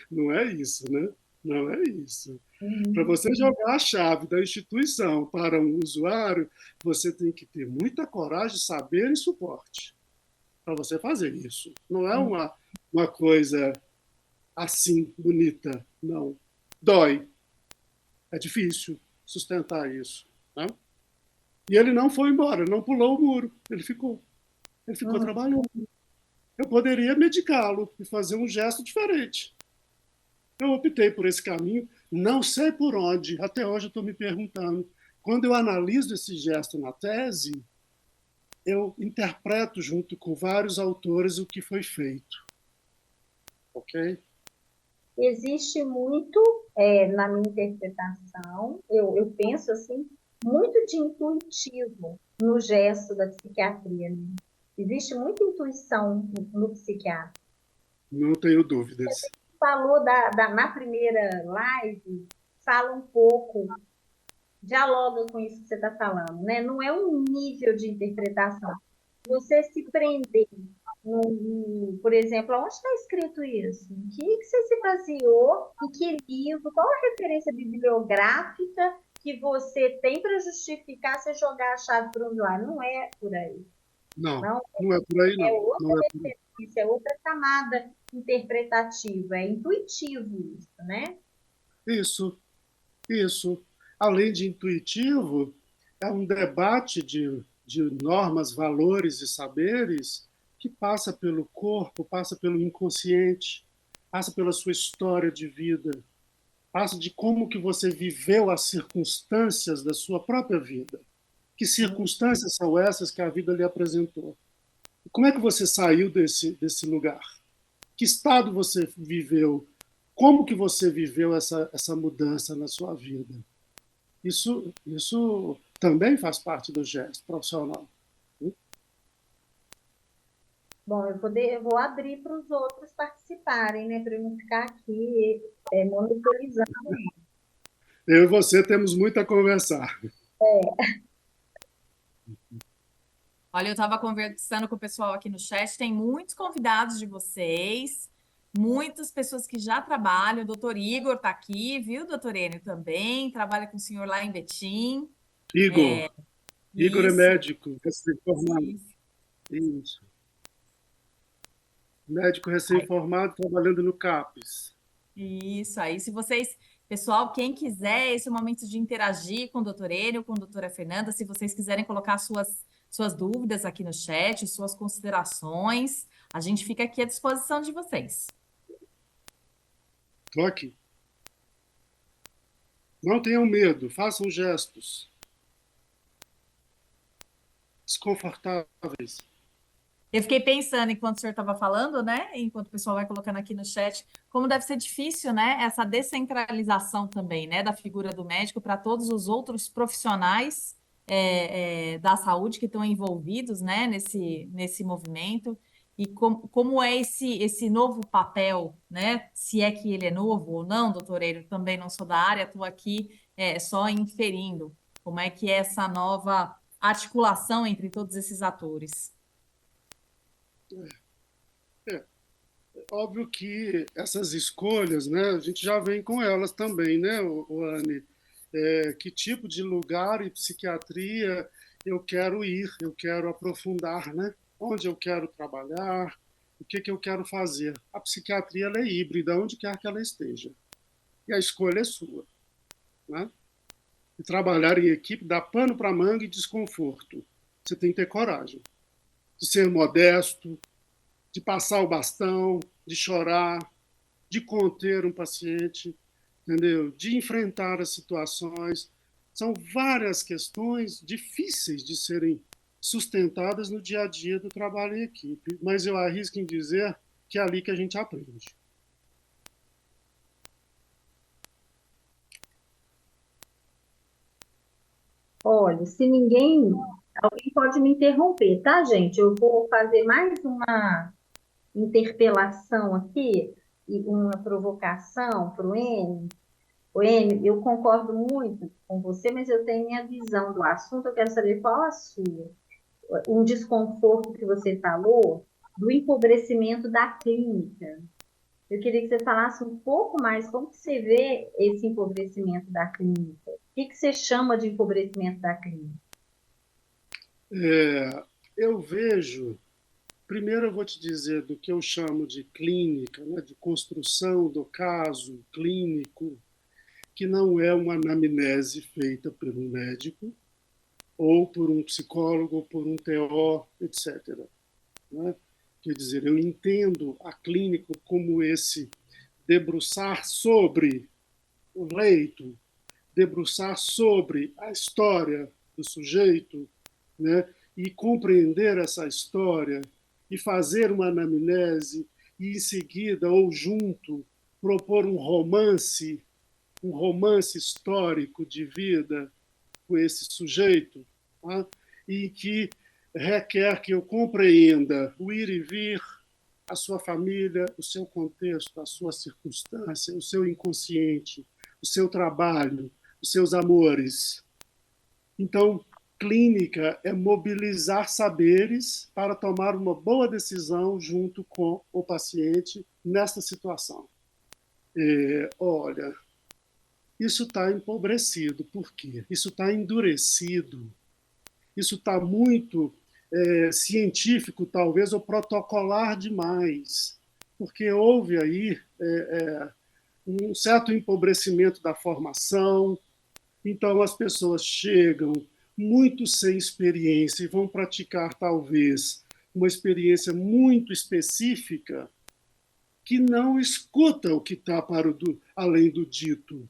Não é isso, né? Não é isso. Para Uhum. você jogar a chave da instituição para um usuário, você tem que ter muita coragem, saber e suporte para você fazer isso. Não é uma coisa assim, bonita, não. Dói. É difícil sustentar isso. Né? E ele não foi embora, não pulou o muro, ele ficou. Ele ficou Uhum. trabalhando. Eu poderia medicá-lo e fazer um gesto diferente. Eu optei por esse caminho, não sei por onde, até hoje eu estou me perguntando. Quando eu analiso esse gesto na tese, eu interpreto junto com vários autores o que foi feito, ok? Existe muito, na minha interpretação, eu penso assim, muito de intuitivo no gesto da psiquiatria, né? Existe muita intuição no psiquiatra. Não tenho dúvidas. Falou na primeira live, fala um pouco, dialoga com isso que você está falando, né? Não é um nível de interpretação. Você se prender, por exemplo, onde está escrito isso? Em que você se baseou? Em que livro? Qual a referência bibliográfica que você tem para justificar você jogar a chave para o usuário? Não é por aí. Não, Não, não é por aí, é não. outra Não é por aí. referência, é outra camada interpretativa, é intuitivo isso, né? Isso, isso. Além de intuitivo, é um debate de normas, valores e saberes que passa pelo corpo, passa pelo inconsciente, passa pela sua história de vida, passa de como que você viveu as circunstâncias da sua própria vida. Que circunstâncias são essas que a vida lhe apresentou? Como é que você saiu desse lugar? Que estado você viveu? Como que você viveu essa mudança na sua vida? Isso também faz parte do gesto profissional. Bom, eu vou abrir para os outros participarem, né? Para eu não ficar aqui monopolizando. Eu e você temos muito a conversar. Olha, eu estava conversando com o pessoal aqui no chat, tem muitos convidados de vocês, muitas pessoas que já trabalham. O doutor Igor está aqui, viu, doutor Enio também, trabalha com o senhor lá em Betim. Igor. Igor é Isso, médico, recém-formado. isso. Isso. Médico Aí, recém-formado, trabalhando no CAPES. isso aí. Se vocês, pessoal, quem quiser, esse é o momento de interagir com o doutor Enio, com a doutora Fernanda. Se vocês quiserem colocar suas dúvidas aqui no chat, suas considerações, a gente fica aqui à disposição de vocês. Estou aqui. Não tenham medo, façam gestos desconfortáveis. Eu fiquei pensando enquanto o senhor estava falando, né? Enquanto o pessoal vai colocando aqui no chat, como deve ser difícil, né? Essa descentralização também, né? Da figura do médico para todos os outros profissionais da saúde que estão envolvidos, né? Nesse movimento. E como é esse novo papel, né? Se é que ele é novo ou não, doutor Eiro, também não sou da área, estou aqui só inferindo. Como é que é essa nova articulação entre todos esses atores? É, óbvio que essas escolhas, né, a gente já vem com elas também, né, Anne? Que tipo de lugar e psiquiatria eu quero ir, eu quero aprofundar, né? Onde eu quero trabalhar, o que eu quero fazer. A psiquiatria ela é híbrida, onde quer que ela esteja. E a escolha é sua. Né? E trabalhar em equipe dá pano para manga e desconforto. Você tem que ter coragem de ser modesto, de passar o bastão, de chorar, de conter um paciente, entendeu? De enfrentar as situações. São várias questões difíceis de serem sustentadas no dia a dia do trabalho em equipe, mas eu arrisco em dizer que é ali que a gente aprende. Olha, se ninguém, alguém pode me interromper, tá, gente? Eu vou fazer mais uma interpelação aqui e uma provocação para o N. O N, eu concordo muito com você, mas eu tenho minha visão do assunto, eu quero saber qual a sua. Um desconforto que você falou do empobrecimento da clínica. Eu queria que você falasse um pouco mais como que você vê esse empobrecimento da clínica. O que que você chama de empobrecimento da clínica? É, eu vejo, primeiro eu vou te dizer do que eu chamo de clínica, né, de construção do caso clínico, que não é uma anamnese feita por um médico, ou por um psicólogo, ou por um TO, etc. Né? Quer dizer, eu entendo a clínica como esse debruçar sobre o leito, debruçar sobre a história do sujeito, né? E compreender essa história e fazer uma anamnese e em seguida ou junto propor um romance histórico de vida com esse sujeito, tá? E que requer que eu compreenda o ir e vir, a sua família, o seu contexto, a sua circunstância, o seu inconsciente, o seu trabalho, os seus amores. Então, clínica é mobilizar saberes para tomar uma boa decisão junto com o paciente nesta situação. Olha, isso está empobrecido. Por quê? Isso está endurecido. Isso está muito científico, talvez, ou protocolar demais. Porque houve aí um certo empobrecimento da formação. Então, as pessoas chegam muito sem experiência e vão praticar, talvez, uma experiência muito específica que não escuta o que está para além do dito.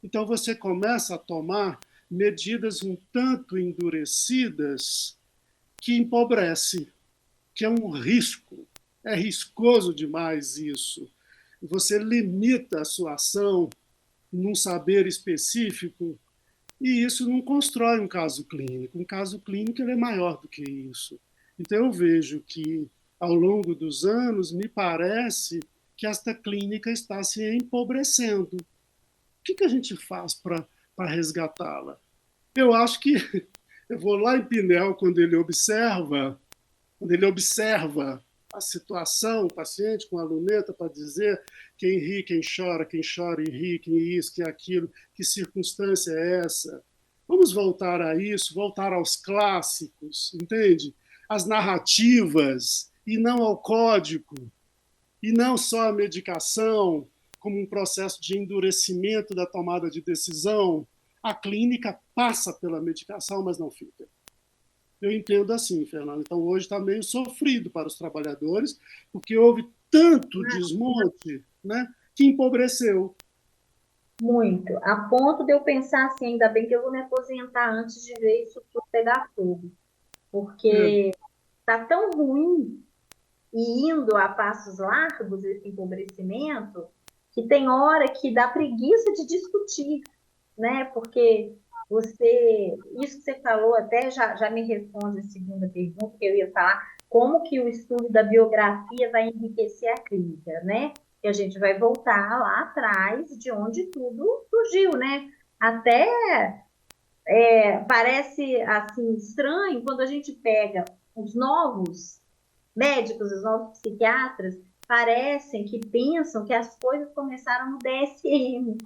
Então, você começa a tomar medidas um tanto endurecidas que empobrece, que é um risco. É riscoso demais isso. Você limita a sua ação num saber específico e isso não constrói um caso clínico. Um caso clínico ele é maior do que isso. Então eu vejo que, ao longo dos anos, me parece que esta clínica está se empobrecendo. O que a gente faz para resgatá-la? Eu acho que eu vou lá em Pinel quando ele observa a situação, o paciente com a luneta para dizer quem ri, quem chora e ri, quem isso, quem aquilo, que circunstância é essa. Vamos voltar a isso, voltar aos clássicos, entende? As narrativas e não ao código, e não só a medicação como um processo de endurecimento da tomada de decisão. A clínica passa pela medicação, mas não fica. Eu entendo assim, Fernando. Então, hoje está meio sofrido para os trabalhadores, porque houve tanto desmonte, né, que empobreceu. Muito. A ponto de eu pensar assim, ainda bem que eu vou me aposentar antes de ver isso tudo pegar fogo. É, Porque tá tão ruim e indo a passos largos esse empobrecimento, que tem hora que dá preguiça de discutir, né? Porque isso que você falou até já me responde a segunda pergunta que eu ia falar, como que o estudo da biografia vai enriquecer a clínica, né? Que a gente vai voltar lá atrás de onde tudo surgiu, né? Até parece assim estranho quando a gente pega os novos médicos, os novos psiquiatras, parecem que pensam que as coisas começaram no DSM,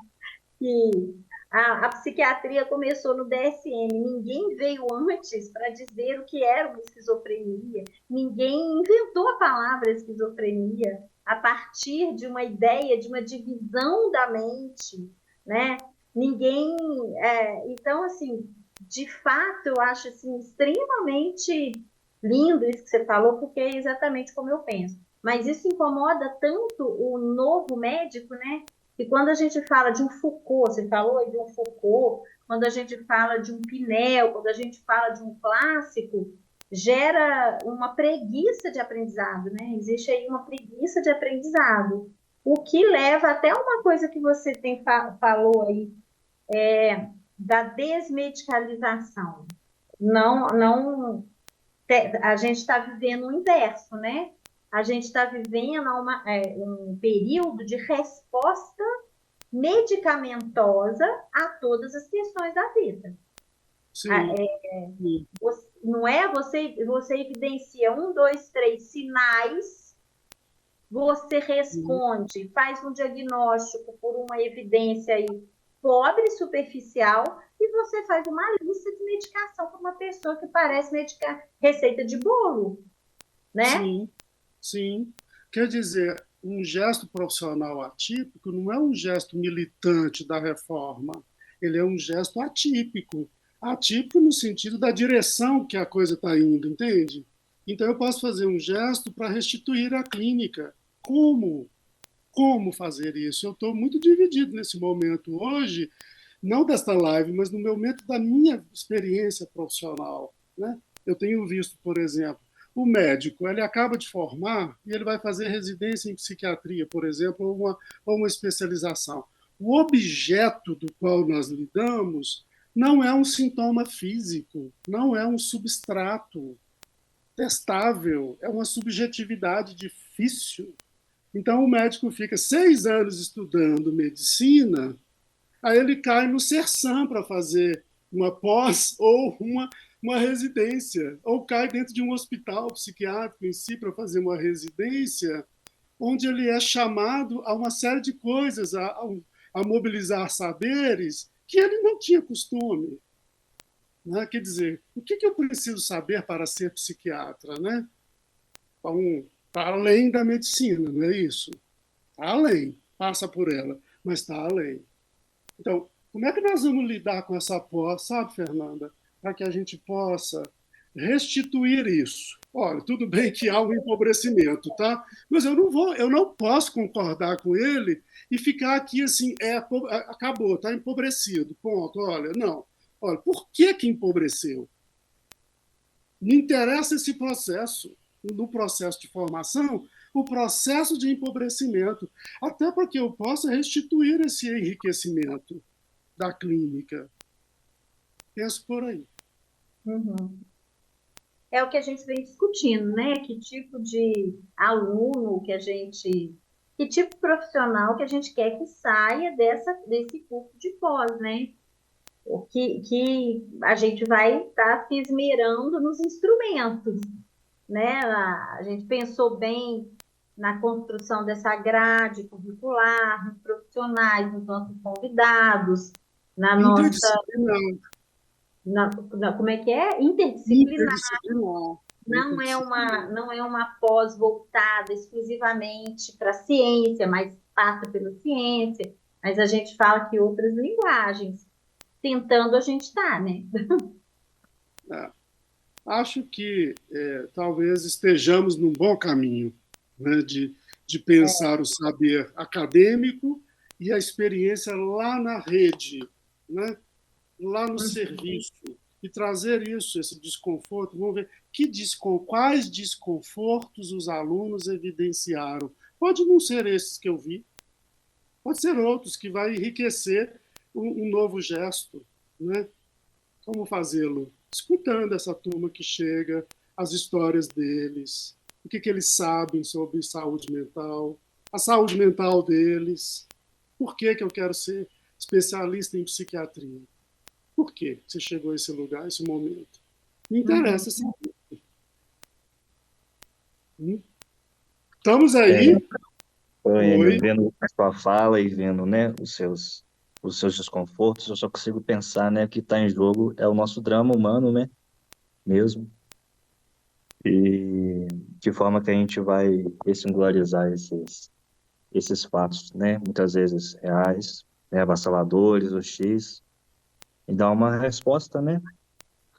que a psiquiatria começou no DSM. Ninguém veio antes para dizer o que era uma esquizofrenia. Ninguém inventou a palavra esquizofrenia a partir de uma ideia de uma divisão da mente, né? Ninguém. Então, assim, de fato, eu acho assim, extremamente lindo isso que você falou, porque é exatamente como eu penso. Mas isso incomoda tanto o novo médico, né? E quando a gente fala de um Foucault, você falou de um Foucault, quando a gente fala de um Pinel, quando a gente fala de um clássico, gera uma preguiça de aprendizado, né? Existe aí uma preguiça de aprendizado, o que leva até uma coisa que você falou aí, da desmedicalização. Não, a gente está vivendo o inverso, né? A gente está vivendo um período de resposta medicamentosa a todas as questões da vida. sim, sim. Não é? Você evidencia 1, 2, 3 sinais você responde, faz um diagnóstico por uma evidência aí pobre, superficial, e você faz uma lista de medicação para uma pessoa que parece receita de bolo, né? Sim, sim. Quer dizer, um gesto profissional atípico não é um gesto militante da reforma, ele é um gesto atípico. Atípico no sentido da direção que a coisa está indo, entende? Então, eu posso fazer um gesto para restituir a clínica. Como? Como fazer isso? Eu estou muito dividido nesse momento hoje, não desta live, mas no momento da minha experiência profissional, né? Eu tenho visto, por exemplo, o médico, ele acaba de formar e ele vai fazer residência em psiquiatria, por exemplo, ou uma especialização. O objeto do qual nós lidamos não é um sintoma físico, não é um substrato testável, é uma subjetividade difícil. Então, o médico fica 6 anos estudando medicina, aí ele cai no Sersan para fazer uma pós ou uma residência, ou cai dentro de um hospital psiquiátrico em si para fazer uma residência, onde ele é chamado a uma série de coisas, a mobilizar saberes que ele não tinha costume. Né? Quer dizer, o que eu preciso saber para ser psiquiatra? Né? Para além da medicina, não é isso? Está além, passa por ela, mas está além. Então, como é que nós vamos lidar com essa pós, sabe, Fernanda? Para que a gente possa restituir isso. Olha, tudo bem que há um empobrecimento, tá? Mas eu não posso concordar com ele e ficar aqui assim, acabou, está empobrecido, ponto. Olha, não. Olha, por que empobreceu? Me interessa esse processo, no processo de formação, o processo de empobrecimento, até para que eu possa restituir esse enriquecimento da clínica. Penso por aí. Uhum. É o que a gente vem discutindo, né? Que tipo de aluno que tipo profissional que a gente quer que saia desse curso de pós, né? Que a gente vai estar se esmerando nos instrumentos, né? A gente pensou bem na construção dessa grade curricular, nos profissionais, nos nossos convidados, na nossa, Interdisciplinar. como é que é? Interdisciplinar. Interdisciplinar. Não é uma pós voltada exclusivamente para a ciência, mas passa pela ciência, mas a gente fala que outras linguagens. Tentando a gente está, né? É. Acho que talvez estejamos num bom caminho, né, de pensar o saber acadêmico e a experiência lá na rede, né, lá no serviço, e trazer isso, esse desconforto. Vamos ver quais desconfortos os alunos evidenciaram. Pode não ser esses que eu vi, pode ser outros que vai enriquecer um novo gesto, né? Como fazê-lo? Escutando essa turma que chega, as histórias deles, o que eles sabem sobre saúde mental, a saúde mental deles. Por que eu quero ser especialista em psiquiatria? Por que você chegou a esse lugar, a esse momento? Me interessa saber. Estamos aí? Oi. Oi. Vendo a sua fala e vendo, né, os seus desconfortos, eu só consigo pensar, né, que está em jogo é o nosso drama humano, né, mesmo, e de forma que a gente vai singularizar esses fatos, né, muitas vezes reais, né, avassaladores, hostis, e dar uma resposta, né,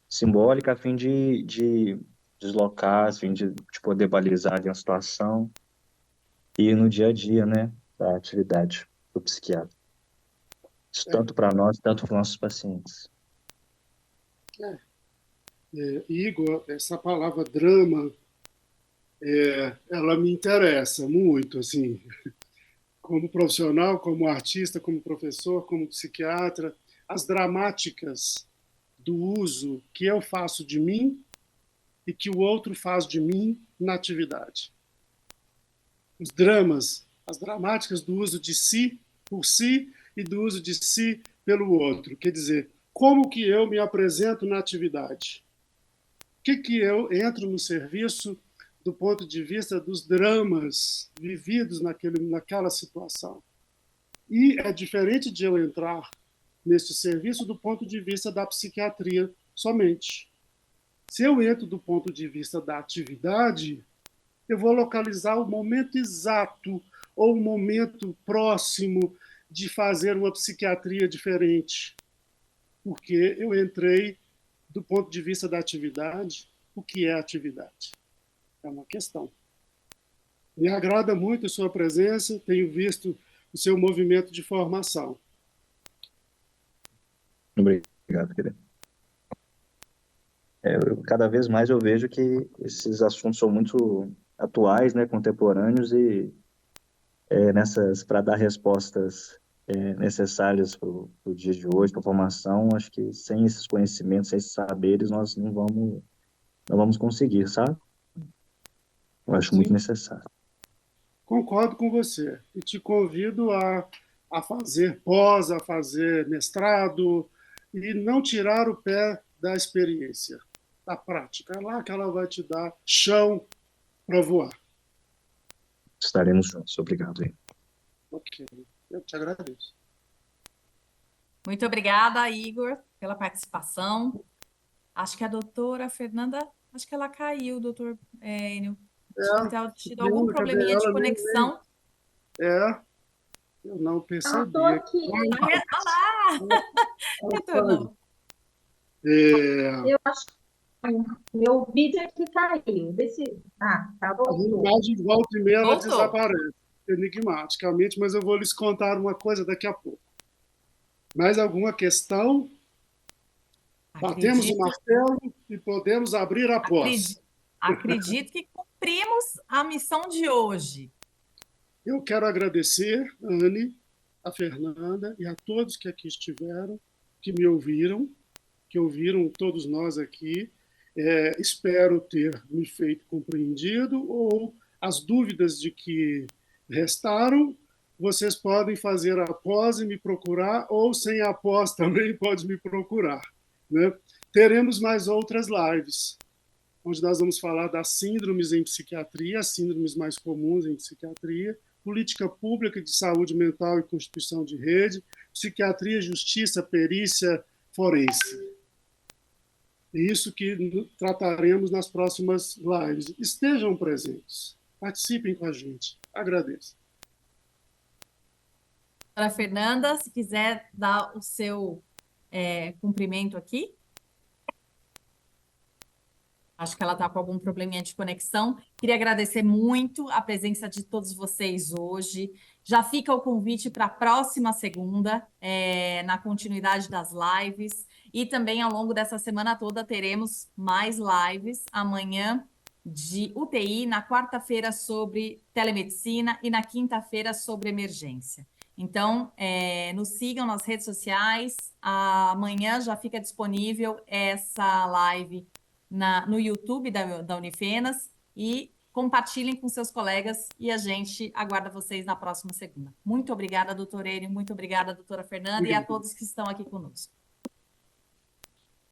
simbólica a fim de deslocar, a fim de poder balizar ali a situação e no dia a dia, né, da atividade do psiquiatra. Isso tanto para nós, tanto para os nossos pacientes. Igor, essa palavra drama, ela me interessa muito, assim, como profissional, como artista, como professor, como psiquiatra, as dramáticas do uso que eu faço de mim e que o outro faz de mim na atividade. Os dramas, as dramáticas do uso de si por si e do uso de si pelo outro. Quer dizer, como que eu me apresento na atividade? O que eu entro no serviço do ponto de vista dos dramas vividos naquela situação. E é diferente de eu entrar neste serviço do ponto de vista da psiquiatria somente. Se eu entro do ponto de vista da atividade, eu vou localizar o momento exato ou o momento próximo de fazer uma psiquiatria diferente, porque eu entrei do ponto de vista da atividade. O que é atividade? É uma questão. Me agrada muito a sua presença, tenho visto o seu movimento de formação. Obrigado, querido. Cada vez mais eu vejo que esses assuntos são muito atuais, né, contemporâneos, e para dar respostas necessárias para o dia de hoje, para a formação, acho que sem esses conhecimentos, sem esses saberes, nós não vamos conseguir, sabe? Eu acho muito Sim, necessário. concordo com você e te convido a fazer pós, a fazer mestrado e não tirar o pé da experiência, da prática. É lá que ela vai te dar chão para voar. Estaremos juntos. Obrigado aí. Ok, eu te agradeço. Muito obrigada, Igor, pela participação. Acho que a doutora Fernanda, acho que ela caiu, doutor Enio. Acho que ela tido algum Lembra, cadê probleminha de ela? conexão. Eu não Eu estou percebi. aqui. Ah lá! Retornou. É, Eu acho que meu vídeo aqui caiu. Vê se. Ah, tá, a voltou. verdade, de volta e meia, ela Voltou. desaparece, enigmaticamente, mas eu vou lhes contar uma coisa daqui a pouco. Mais alguma questão? Batemos o Acredito, martelo e podemos abrir a pós. acredito que cumprimos a missão de hoje. Eu quero agradecer a Anne, a Fernanda e a todos que aqui estiveram, que me ouviram, que ouviram todos nós aqui. Espero ter me feito compreendido, ou as dúvidas de que restaram, vocês podem fazer a pós e me procurar, ou sem a pós também pode me procurar, né? Teremos mais outras lives, onde nós vamos falar das síndromes em psiquiatria, as síndromes mais comuns em psiquiatria, política pública de saúde mental e constituição de rede, psiquiatria, justiça, perícia, forense. Isso que trataremos nas próximas lives. Estejam presentes, participem com a gente. Agradeço. Doutora Fernanda, se quiser dar o seu cumprimento aqui. Acho que ela está com algum probleminha de conexão. Queria agradecer muito a presença de todos vocês hoje. Já fica o convite para a próxima segunda, na continuidade das lives. E também, ao longo dessa semana toda, teremos mais lives. Amanhã de UTI, na quarta-feira sobre telemedicina e na quinta-feira sobre emergência. Então, nos sigam nas redes sociais. Amanhã já fica disponível essa live no YouTube da Unifenas, e compartilhem com seus colegas, e a gente aguarda vocês na próxima segunda. Muito obrigada, doutor Enio, muito obrigada, doutora Fernanda, e a todos que estão aqui conosco.